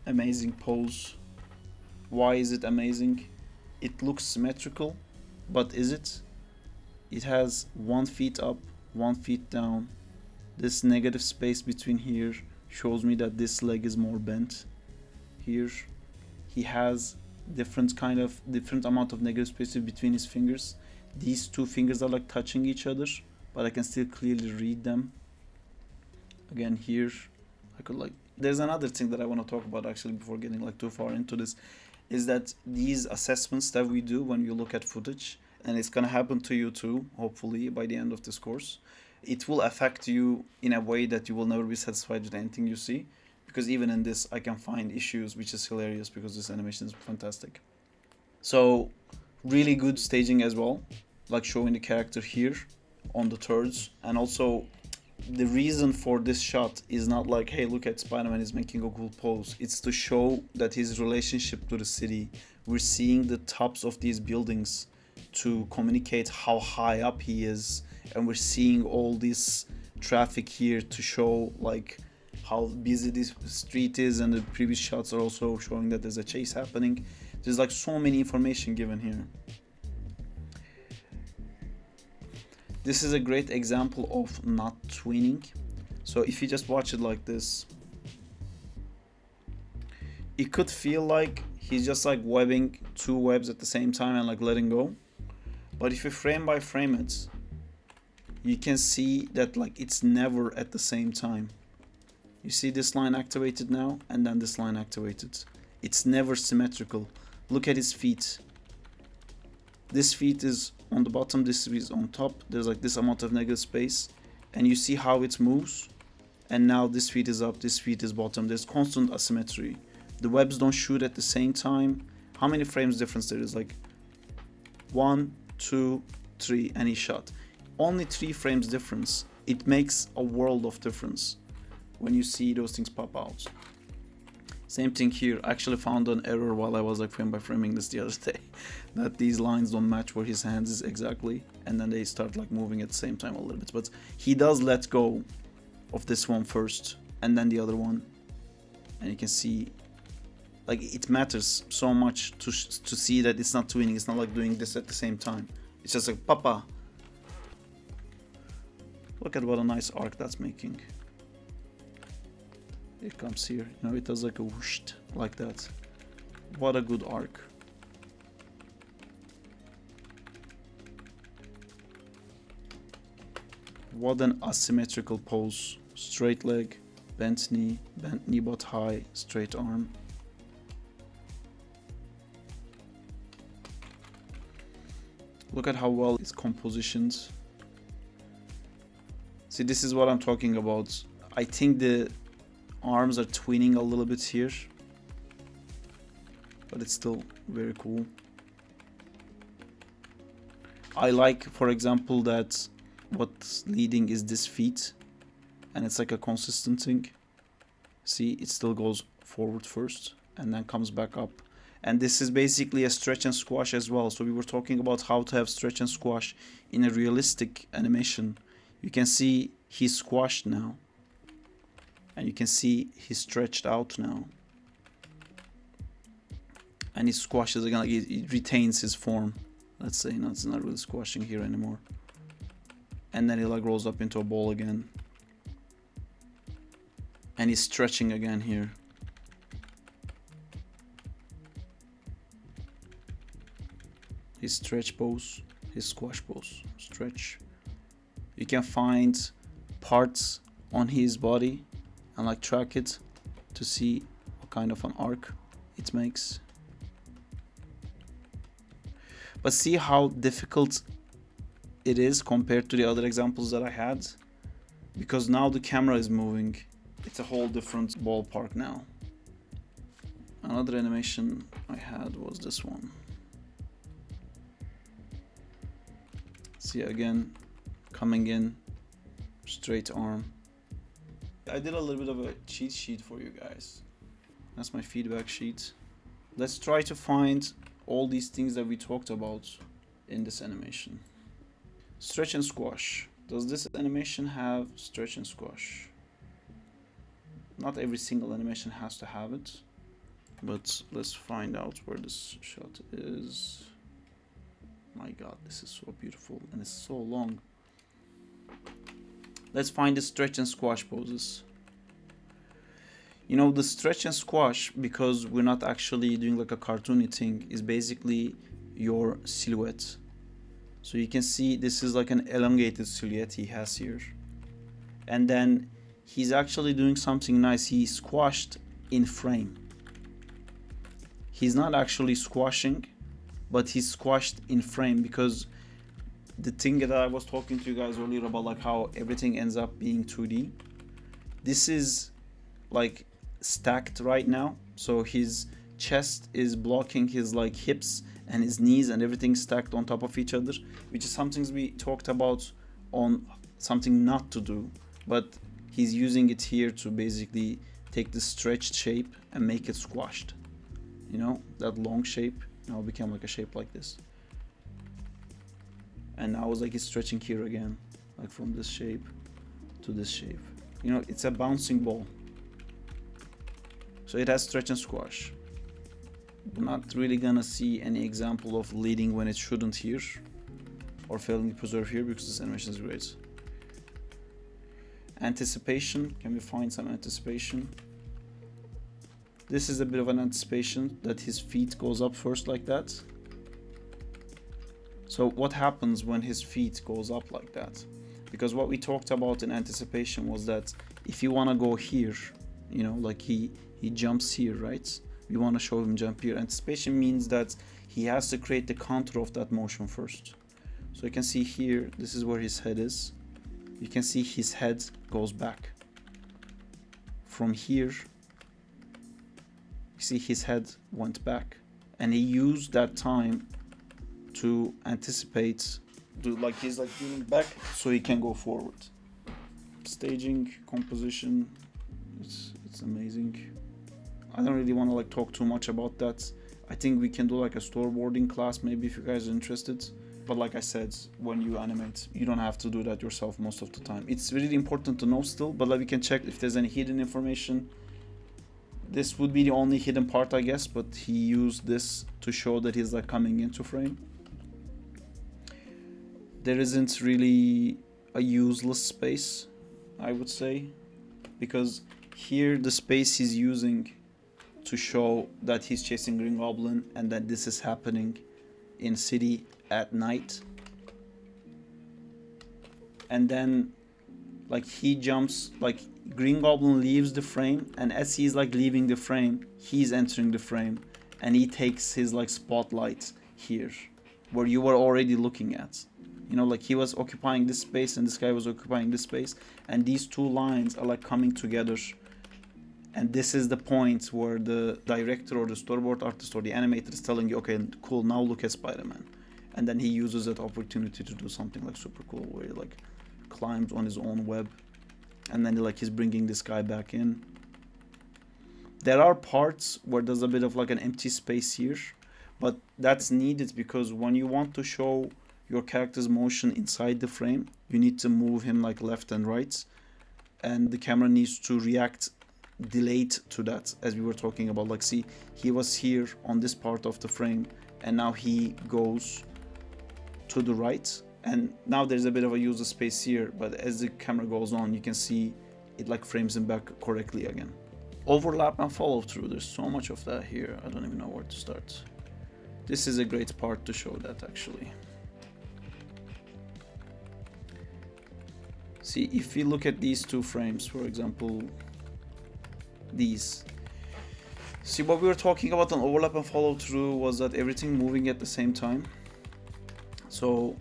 amazing pose. Why is it amazing? It looks symmetrical, but is it? It has 1 feet up, 1 feet down. This negative space between here shows me that this leg is more bent. Here he has different amount of negative space between his fingers. These two fingers are like touching each other, but I can still clearly read them. Again, here I could like, there's another thing that I want to talk about actually before getting like too far into this, is that these assessments that we do when you look at footage, and it's gonna happen to you too, hopefully by the end of this course, it will affect you in a way that you will never be satisfied with anything you see, because even in this I can find issues, which is hilarious because this animation is fantastic. So really good staging as well, like showing the character here on the thirds. And also the reason for this shot is not like, hey, look at Spider-Man is making a cool pose. It's to show that his relationship to the city. We're seeing the tops of these buildings to communicate how high up he is, and we're seeing all this traffic here to show like how busy this street is, and the previous shots are also showing that there's a chase happening. There's like so many information given here. This is a great example of not tweening. So if you just watch it like this, it could feel like he's just like webbing two webs at the same time and like letting go. But if you frame by frame it, you can see that like it's never at the same time. You see this line activated now, and then this line activated. It's never symmetrical. Look at his feet. This feet is on the bottom, this is on top. There's like this amount of negative space, and you see how it moves. And now this feet is up, this feet is bottom. There's constant asymmetry. The webs don't shoot at the same time. How many frames difference there is? Like 1, 2, 3, and he shot. Only 3 frames difference. It makes a world of difference when you see those things pop out. Same thing here. I actually found an error while I was like frame by framing this the other day, that these lines don't match where his hands is exactly, and then they start like moving at the same time a little bit. But he does let go of this one first and then the other one, and you can see like it matters so much to see that it's not tweening. It's not like doing this at the same time. It's just like papa. Look at what a nice arc that's making. It comes here, you know, it does like a whoosh like that. What a good arc. What an asymmetrical pose. Straight leg, bent knee butt high, straight arm. Look at how well it's compositioned. See, this is what I'm talking about. I think the arms are tweening a little bit here, but it's still very cool. I like, for example, that what's leading is this feet, and it's like a consistent thing. See, it still goes forward first and then comes back up. And this is basically a stretch and squash as well. So we were talking about how to have stretch and squash in a realistic animation. You can see he's squashed now, and you can see he's stretched out now, and he squashes again, like he retains his form. Let's say it's not really squashing here anymore, and then he like rolls up into a ball again, and he's stretching again here. His stretch pose, his squash pose, stretch. You can find parts on his body and like track it to see what kind of an arc it makes. But see how difficult it is compared to the other examples that I had, because now the camera is moving. It's a whole different ballpark now. Another animation I had was this one. See again, coming in, straight arm. I did a little bit of a cheat sheet for you guys. That's my feedback sheet. Let's try to find all these things that we talked about in this animation. Stretch and squash. Does this animation have stretch and squash? Not every single animation has to have it, but let's find out where this shot is. My god, this is so beautiful and it's so long. Let's find the stretch and squash poses. You know, the stretch and squash, because we're not actually doing like a cartoony thing, is basically your silhouette. So you can see this is like an elongated silhouette he has here. And then he's actually doing something nice. He squashed in frame. He's not actually squashing, but he's squashed in frame, because the thing that I was talking to you guys earlier about like how everything ends up being 2D. This is like stacked right now. So his chest is blocking his like hips and his knees and everything stacked on top of each other, which is something we talked about on something not to do, but he's using it here to basically take the stretched shape and make it squashed. You know, that long shape now became like a shape like this. And now it's like it's stretching here again, like from this shape to this shape. You know, it's a bouncing ball. So it has stretch and squash. We're not really gonna see any example of leading when it shouldn't here, or failing to preserve here, because this animation is great. Anticipation, can we find some anticipation? This is a bit of an anticipation that his feet goes up first like that. So what happens when his feet goes up like that? Because what we talked about in anticipation was that if you want to go here, you know, like he jumps here, right? We want to show him jump here. Anticipation means that he has to create the counter of that motion first. So you can see here, this is where his head is. You can see his head goes back. From here, you see his head went back. And he used that time to anticipate, like he's like leaning back so he can go forward. Staging, composition, it's amazing. I don't really want to like talk too much about that. I think we can do like a storyboarding class maybe if you guys are interested. But like I said, when you animate, you don't have to do that yourself most of the time. It's really important to know still, but like we can check if there's any hidden information. This would be the only hidden part, I guess, but he used this to show that he's like coming into frame. There isn't really a useless space, I would say, because here the space he's using to show that he's chasing Green Goblin and that this is happening in city at night. And then like he jumps, like Green Goblin leaves the frame, and as he's like leaving the frame, he's entering the frame, and he takes his like spotlight here where you were already looking at. You know, like he was occupying this space and this guy was occupying this space, and these two lines are like coming together. And this is the point where the director or the storyboard artist or the animator is telling you, okay, cool, now look at Spider-Man. And then he uses that opportunity to do something like super cool, where he like climbs on his own web, and then like he's bringing this guy back in. There are parts where there's a bit of like an empty space here, but that's needed because when you want to show your character's motion inside the frame, you need to move him like left and right, and the camera needs to react delayed to that, as we were talking about. Like, see, he was here on this part of the frame, and now he goes to the right, and now there's a bit of a user space here, but as the camera goes on, you can see it like frames him back correctly again. Overlap and follow through, there's so much of that here, I don't even know where to start. This is a great part to show that, actually. See, if we look at these two frames, for example, these. See, what we were talking about on overlap and follow through was that everything moving at the same time. So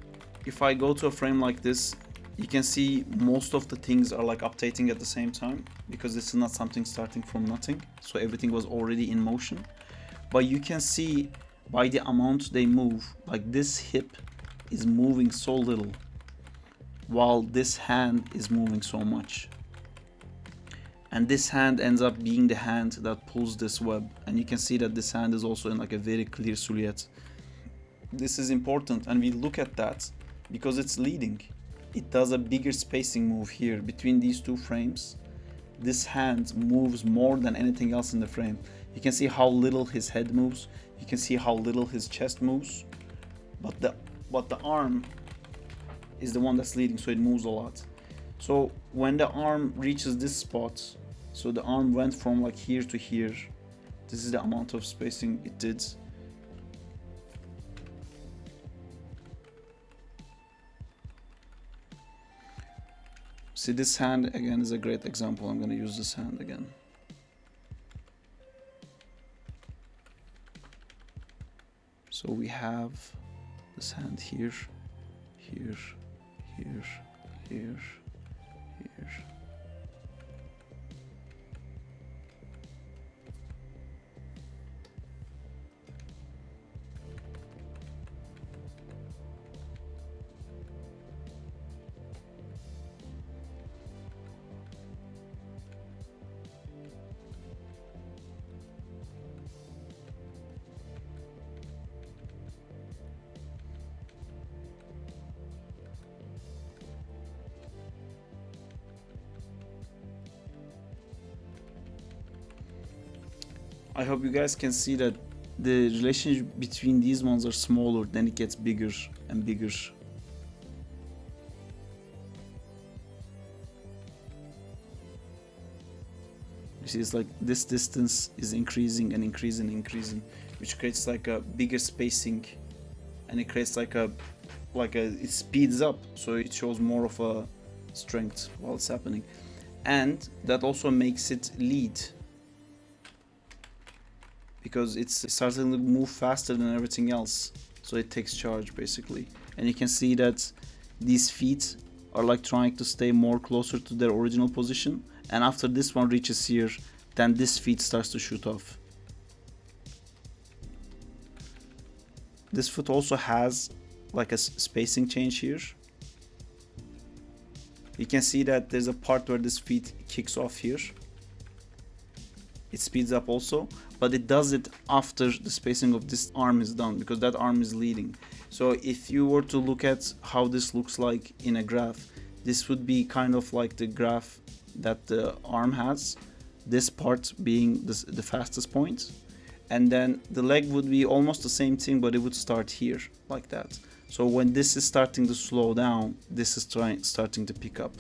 if I go to a frame like this, you can see most of the things are like updating at the same time, because this is not something starting from nothing. So everything was already in motion. But you can see by the amount they move, like this hip is moving so little, while this hand is moving so much. And this hand ends up being the hand that pulls this web. And you can see that this hand is also in like a very clear silhouette. This is important, and we look at that because it's leading. It does a bigger spacing move here between these two frames. This hand moves more than anything else in the frame. You can see how little his head moves. You can see how little his chest moves. But the arm is the one that's leading, so it moves a lot. So when the arm reaches this spot, so the arm went from like here to here, this is the amount of spacing it did. See, this hand again is a great example. I'm going to use this hand again. So we have this hand here, here, here, here, here. I hope you guys can see that the relationship between these ones are smaller, then it gets bigger and bigger. You see, it's like this distance is increasing and increasing and increasing, which creates like a bigger spacing, and it creates it speeds up, so it shows more of a strength while it's happening, and that also makes it lead, because it's starting to move faster than everything else, so it takes charge basically. And you can see that these feet are like trying to stay more closer to their original position, and after this one reaches here, then this feet starts to shoot off. This foot also has like a spacing change here. You can see that there's a part where this feet kicks off here. It speeds up also, but it does it after the spacing of this arm is done, because that arm is leading. So if you were to look at how this looks like in a graph, this would be kind of like the graph that the arm has, this part being the fastest point, and then the leg would be almost the same thing, but it would start here like that. So when this is starting to slow down, this is starting to pick up,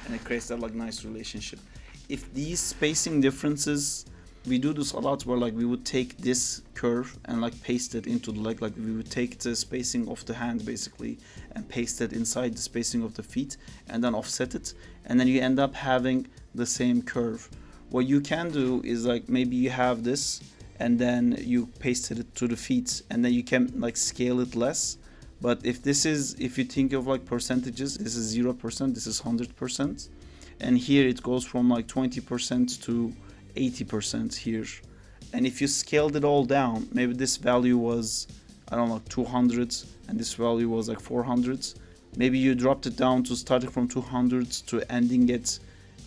and it creates that like nice relationship. If these spacing differences, we do this a lot, where like we would take this curve and like paste it into the leg, like we would take the spacing of the hand basically and paste it inside the spacing of the feet and then offset it, and then you end up having the same curve. What you can do is like maybe you have this and then you pasted it to the feet, and then you can like scale it less. But if you think of like percentages, this is 0%, this is 100%, and here it goes from like 20% to 80% here. And if you scaled it all down, maybe this value was, I don't know, 200, and this value was like 400. Maybe you dropped it down to starting from 200 to ending at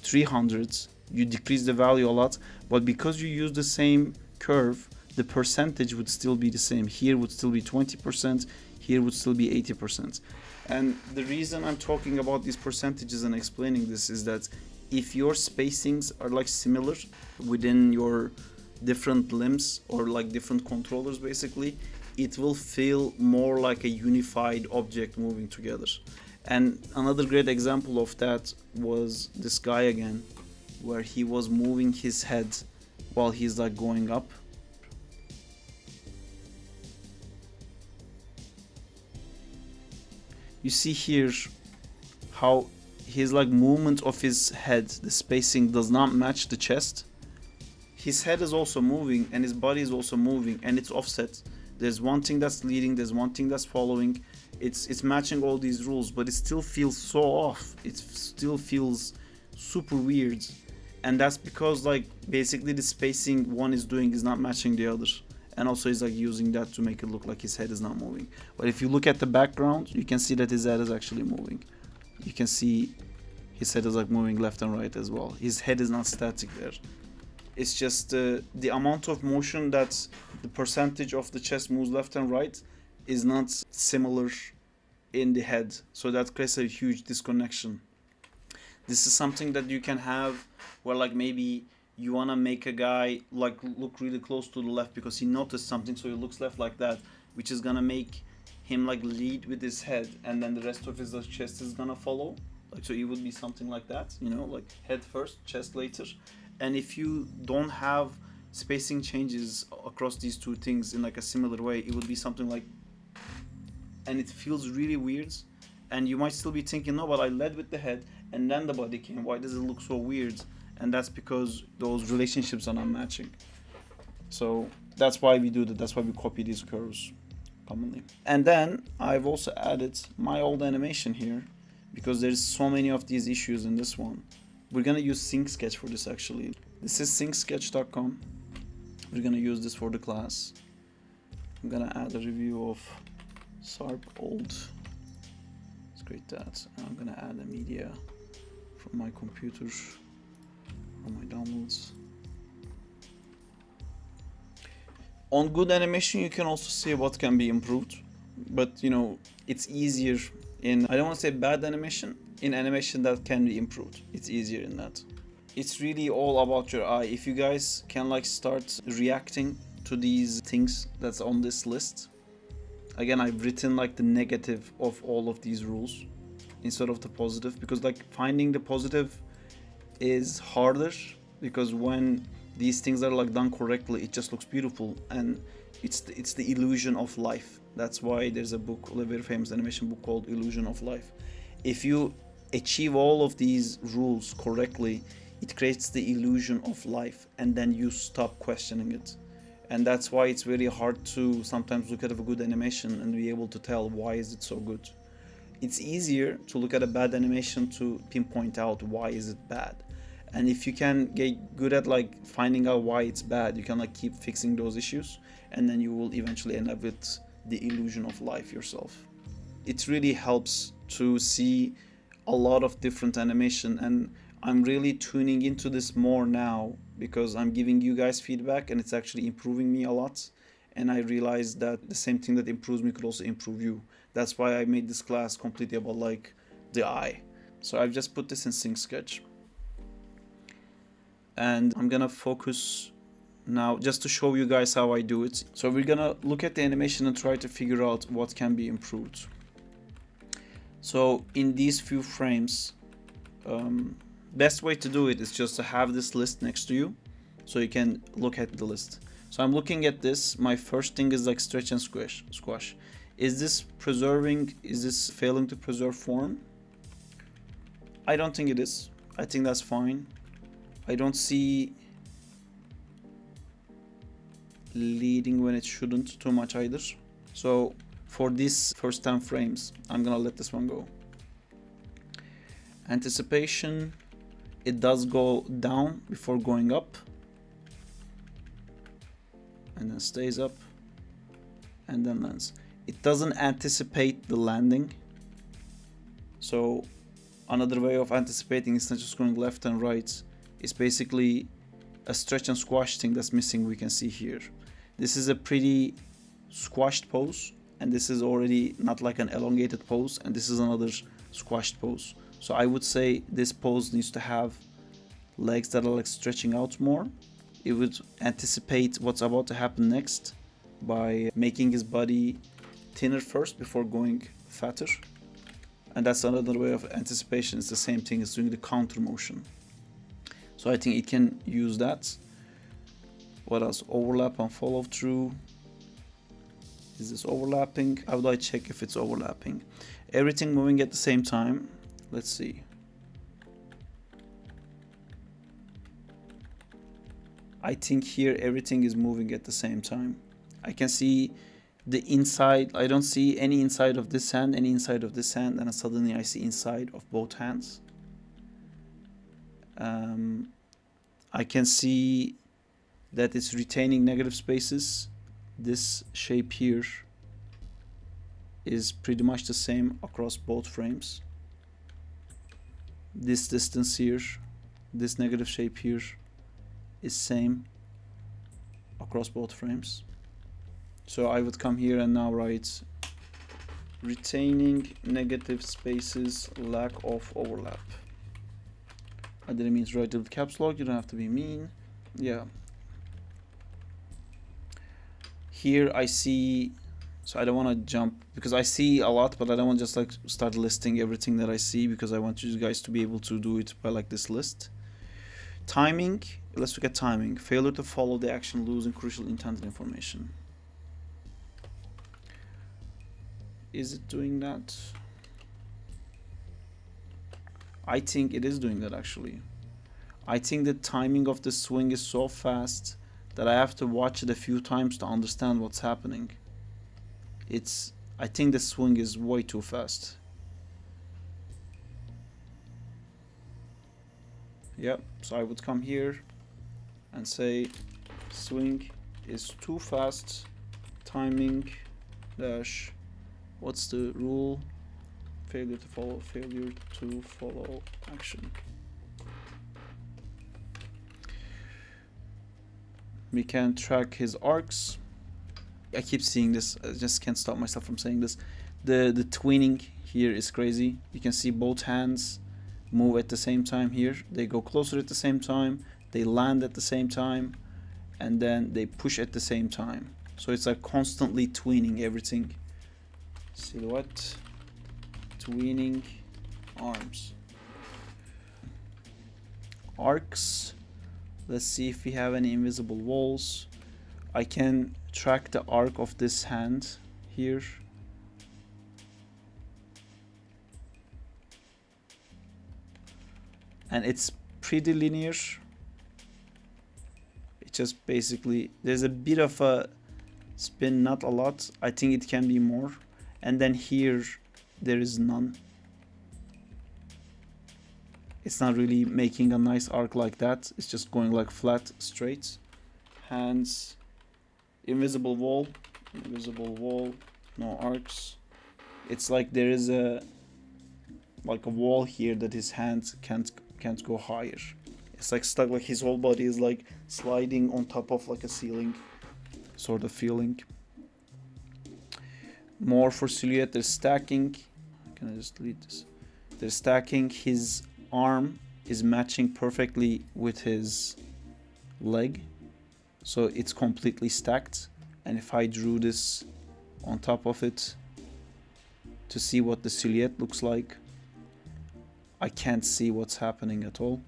300. You decrease the value a lot, but because you use the same curve, the percentage would still be the same. Here would still be 20%, here would still be 80%. And the reason I'm talking about these percentages and explaining this is that if your spacings are like similar within your different limbs or like different controllers basically, it will feel more like a unified object moving together. And another great example of that was this guy again, where he was moving his head while he's like going up. You see here how his like movement of his head, the spacing does not match the chest. His head is also moving and his body is also moving, and it's offset. There's one thing that's leading, there's one thing that's following. It's matching all these rules, but it still feels so off. It still feels super weird, and that's because like basically the spacing one is doing is not matching the other, and also he's like using that to make it look like his head is not moving. But if you look at the background, you can see that his head is actually moving. You can see his head is like moving left and right as well. His head is not static there. It's just the amount of motion, that the percentage of the chest moves left and right is not similar in the head. So that creates a huge disconnection. This is something that you can have where like maybe you want to make a guy like look really close to the left because he noticed something, so he looks left like that, which is gonna make him like lead with his head, and then the rest of his chest is gonna follow. Like, so it would be something like that, you know, like head first, chest later. And if you don't have spacing changes across these two things in like a similar way, it would be something like, and it feels really weird. And you might still be thinking, no, but I led with the head and then the body came. Why does it look so weird? And that's because those relationships are not matching. So that's why we do that. That's why we copy these curves commonly. And then I've also added my old animation here because there's so many of these issues in this one. We're gonna use SyncSketch for this actually. This is syncsketch.com. We're gonna use this for the class. I'm gonna add a review of SARP old. Let's create that. I'm gonna add a media from my computer, from my downloads. On good animation, you can also see what can be improved, but you know, it's easier in, I don't want to say bad animation, in animation that can be improved. It's easier in that. It's really all about your eye. If you guys can like start reacting to these things that's on this list. Again, I've written like the negative of all of these rules instead of the positive, because like finding the positive is harder, because when these things are like done correctly, it just looks beautiful, and it's the illusion of life. That's why there's a book, a very famous animation book called Illusion of Life. If you achieve all of these rules correctly, it creates the illusion of life, and then you stop questioning it. And that's why it's very hard to sometimes look at a good animation and be able to tell why is it so good. It's easier to look at a bad animation to pinpoint out why is it bad. And if you can get good at like finding out why it's bad, you can like keep fixing those issues, and then you will eventually end up with the illusion of life yourself. It really helps to see a lot of different animation, and I'm really tuning into this more now because I'm giving you guys feedback and it's actually improving me a lot. And I realized that the same thing that improves me could also improve you. That's why I made this class completely about like the eye. So I've just put this in SyncSketch. And I'm gonna focus now just to show you guys how I do it. So we're gonna look at the animation and try to figure out what can be improved. So in these few frames, best way to do it is just to have this list next to you so you can look at the list. So I'm looking at this. My first thing is like stretch and squash. Is this preserving? Is this failing to preserve form? I don't think it is. I think that's fine. I don't see leading when it shouldn't too much either. So for these first 10 frames, I'm gonna let this one go. Anticipation, it does go down before going up, and then stays up, and then lands. It doesn't anticipate the landing. So another way of anticipating is not just going left and right. It's basically a stretch and squash thing that's missing. We can see here. This is a pretty squashed pose, and this is already not like an elongated pose, and this is another squashed pose. So I would say this pose needs to have legs that are like stretching out more. It would anticipate what's about to happen next by making his body thinner first before going fatter. And that's another way of anticipation. It's the same thing as doing the counter motion. So I think it can use that. What else? Overlap and follow through. Is this overlapping? How do I check if it's overlapping? Everything moving at the same time. Let's see. I think here everything is moving at the same time. I can see the inside. I don't see any inside of this hand, any inside of this hand, and suddenly I see inside of both hands. I can see that it's retaining negative spaces this shape here is pretty much the same across both frames. This distance here, this negative shape here is same across both frames. So I would come here and now write retaining negative spaces, lack of overlap. I didn't mean to write it with caps lock, you don't have to be mean. Yeah. Here I see, so I don't want to jump because I see a lot, but I don't want to just like start listing everything that I see because I want you guys to be able to do it by like this list. Timing, let's look at timing. Failure to follow the action, losing crucial intended information. Is it doing that? I think it is doing that actually. I think the timing of the swing is so fast that I have to watch it a few times to understand what's happening. I think the swing is way too fast. Yep, so I would come here and say swing is too fast, timing dash, what's the rule? Failure to follow action. We can track his arcs. I keep seeing this, I just can't stop myself from saying this. The tweening here is crazy. You can see both hands move at the same time here. They go closer at the same time, they land at the same time, and then they push at the same time. So it's like constantly tweening everything. Silhouette, tweening, arms. Arcs. Let's see if we have any invisible walls. I can track the arc of this hand here. And it's pretty linear. It just basically, there's a bit of a spin, not a lot. I think it can be more. And then here, there is none. It's not really making a nice arc like that. It's just going like flat, straight. Hands, invisible wall, no arcs. It's like there is a wall here that his hands can't go higher. It's like stuck, like his whole body is like sliding on top of like a ceiling sort of feeling. More for silhouette, they're stacking. Can I just delete this? They're stacking. His arm is matching perfectly with his leg, so it's completely stacked. And if I drew this on top of it to see what the silhouette looks like, I can't see what's happening at all.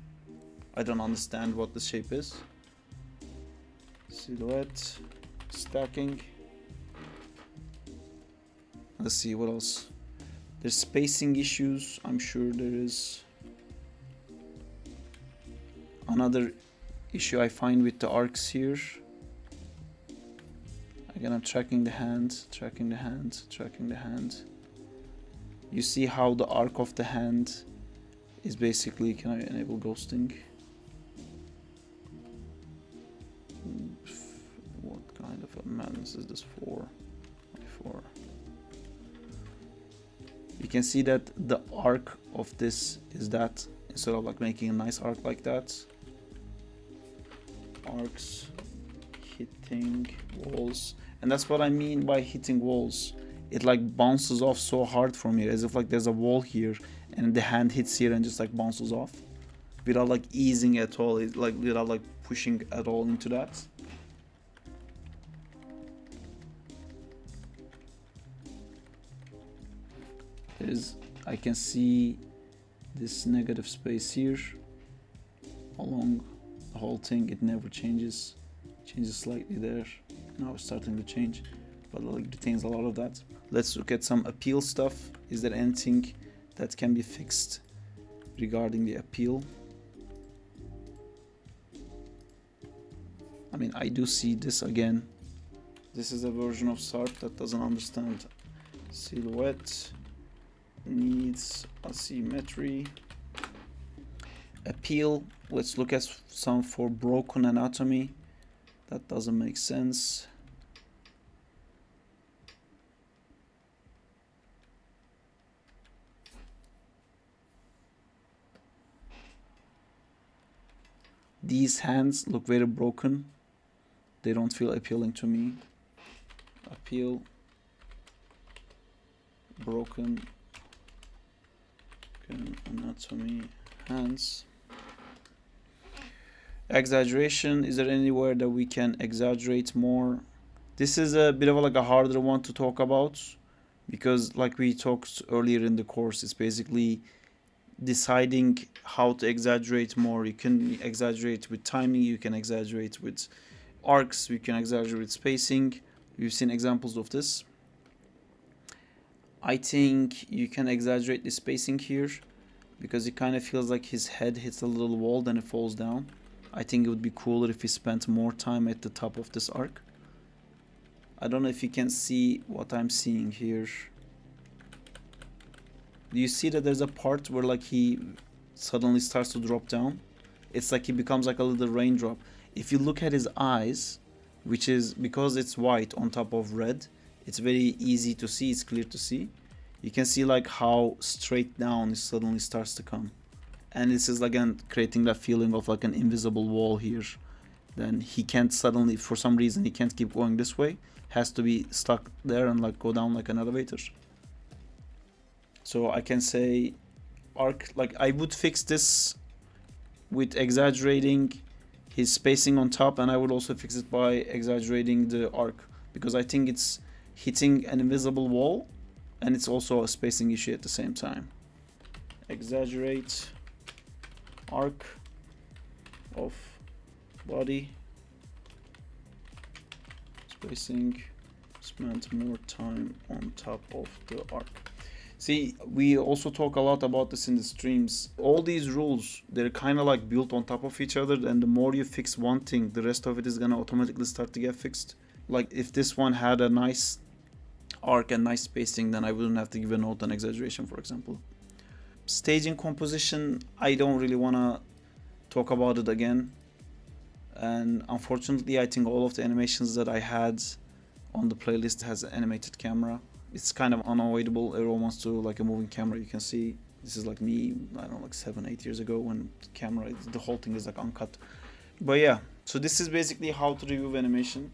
I don't understand what the shape is. Silhouette, stacking. Let's see what else. There's spacing issues, I'm sure there is. Another issue I find with the arcs here. Again, I'm tracking the hand, tracking the hand, tracking the hand. You see how the arc of the hand is basically, can I enable ghosting? What kind of a madness is this for? You can see that the arc of this is that, instead of like making a nice arc like that. Arcs, hitting walls. And that's what I mean by hitting walls. It like bounces off so hard from here, as if like there's a wall here and the hand hits here and just like bounces off without like easing at all. It's like without like pushing at all into that. I can see this negative space here along the whole thing. It never changes. It changes slightly there. Now it's starting to change, but it like retains a lot of that. Let's look at some appeal stuff. Is there anything that can be fixed regarding the appeal? I mean, I do see this again. This is a version of SART that doesn't understand silhouette, needs asymmetry. Appeal, let's look at some for broken anatomy. That doesn't make sense. These hands look very broken. They don't feel appealing to me. Appeal. Broken. Anatomy. Hands. Exaggeration. Is there anywhere that we can exaggerate more? This is a bit of like a harder one to talk about, because like we talked earlier in the course, it's basically deciding how to exaggerate more. You can exaggerate with timing, you can exaggerate with arcs, you can exaggerate with spacing. We've seen examples of this. I think you can exaggerate the spacing here, because it kind of feels like his head hits a little wall, then it falls down. I think it would be cooler if he spent more time at the top of this arc. I don't know if you can see what I'm seeing here. Do you see that there's a part where like he suddenly starts to drop down? It's like he becomes like a little raindrop. If you look at his eyes, which is because it's white on top of red, it's very easy to see, it's clear to see. You can see like how straight down it suddenly starts to come. And this is again creating that feeling of like an invisible wall here. Then he can't suddenly, for some reason, he can't keep going this way. Has to be stuck there and like go down like an elevator. So I can say arc, like I would fix this with exaggerating his spacing on top, and I would also fix it by exaggerating the arc, because I think it's hitting an invisible wall and it's also a spacing issue at the same time. Exaggerate arc of body, spacing, spend more time on top of the arc. See, we also talk a lot about this in the streams. All these rules, they're kind of like built on top of each other, and the more you fix one thing, the rest of it is gonna automatically start to get fixed. Like if this one had a nice arc and nice spacing, then I wouldn't have to give a note on exaggeration, for example. Staging composition, I don't really wanna talk about it again. And unfortunately, I think all of the animations that I had on the playlist has an animated camera. It's kind of unavoidable. Everyone wants to like a moving camera. You can see this is like me, I don't know, like 7-8 years ago, when the whole thing is like uncut. But yeah, so this is basically how to review animation.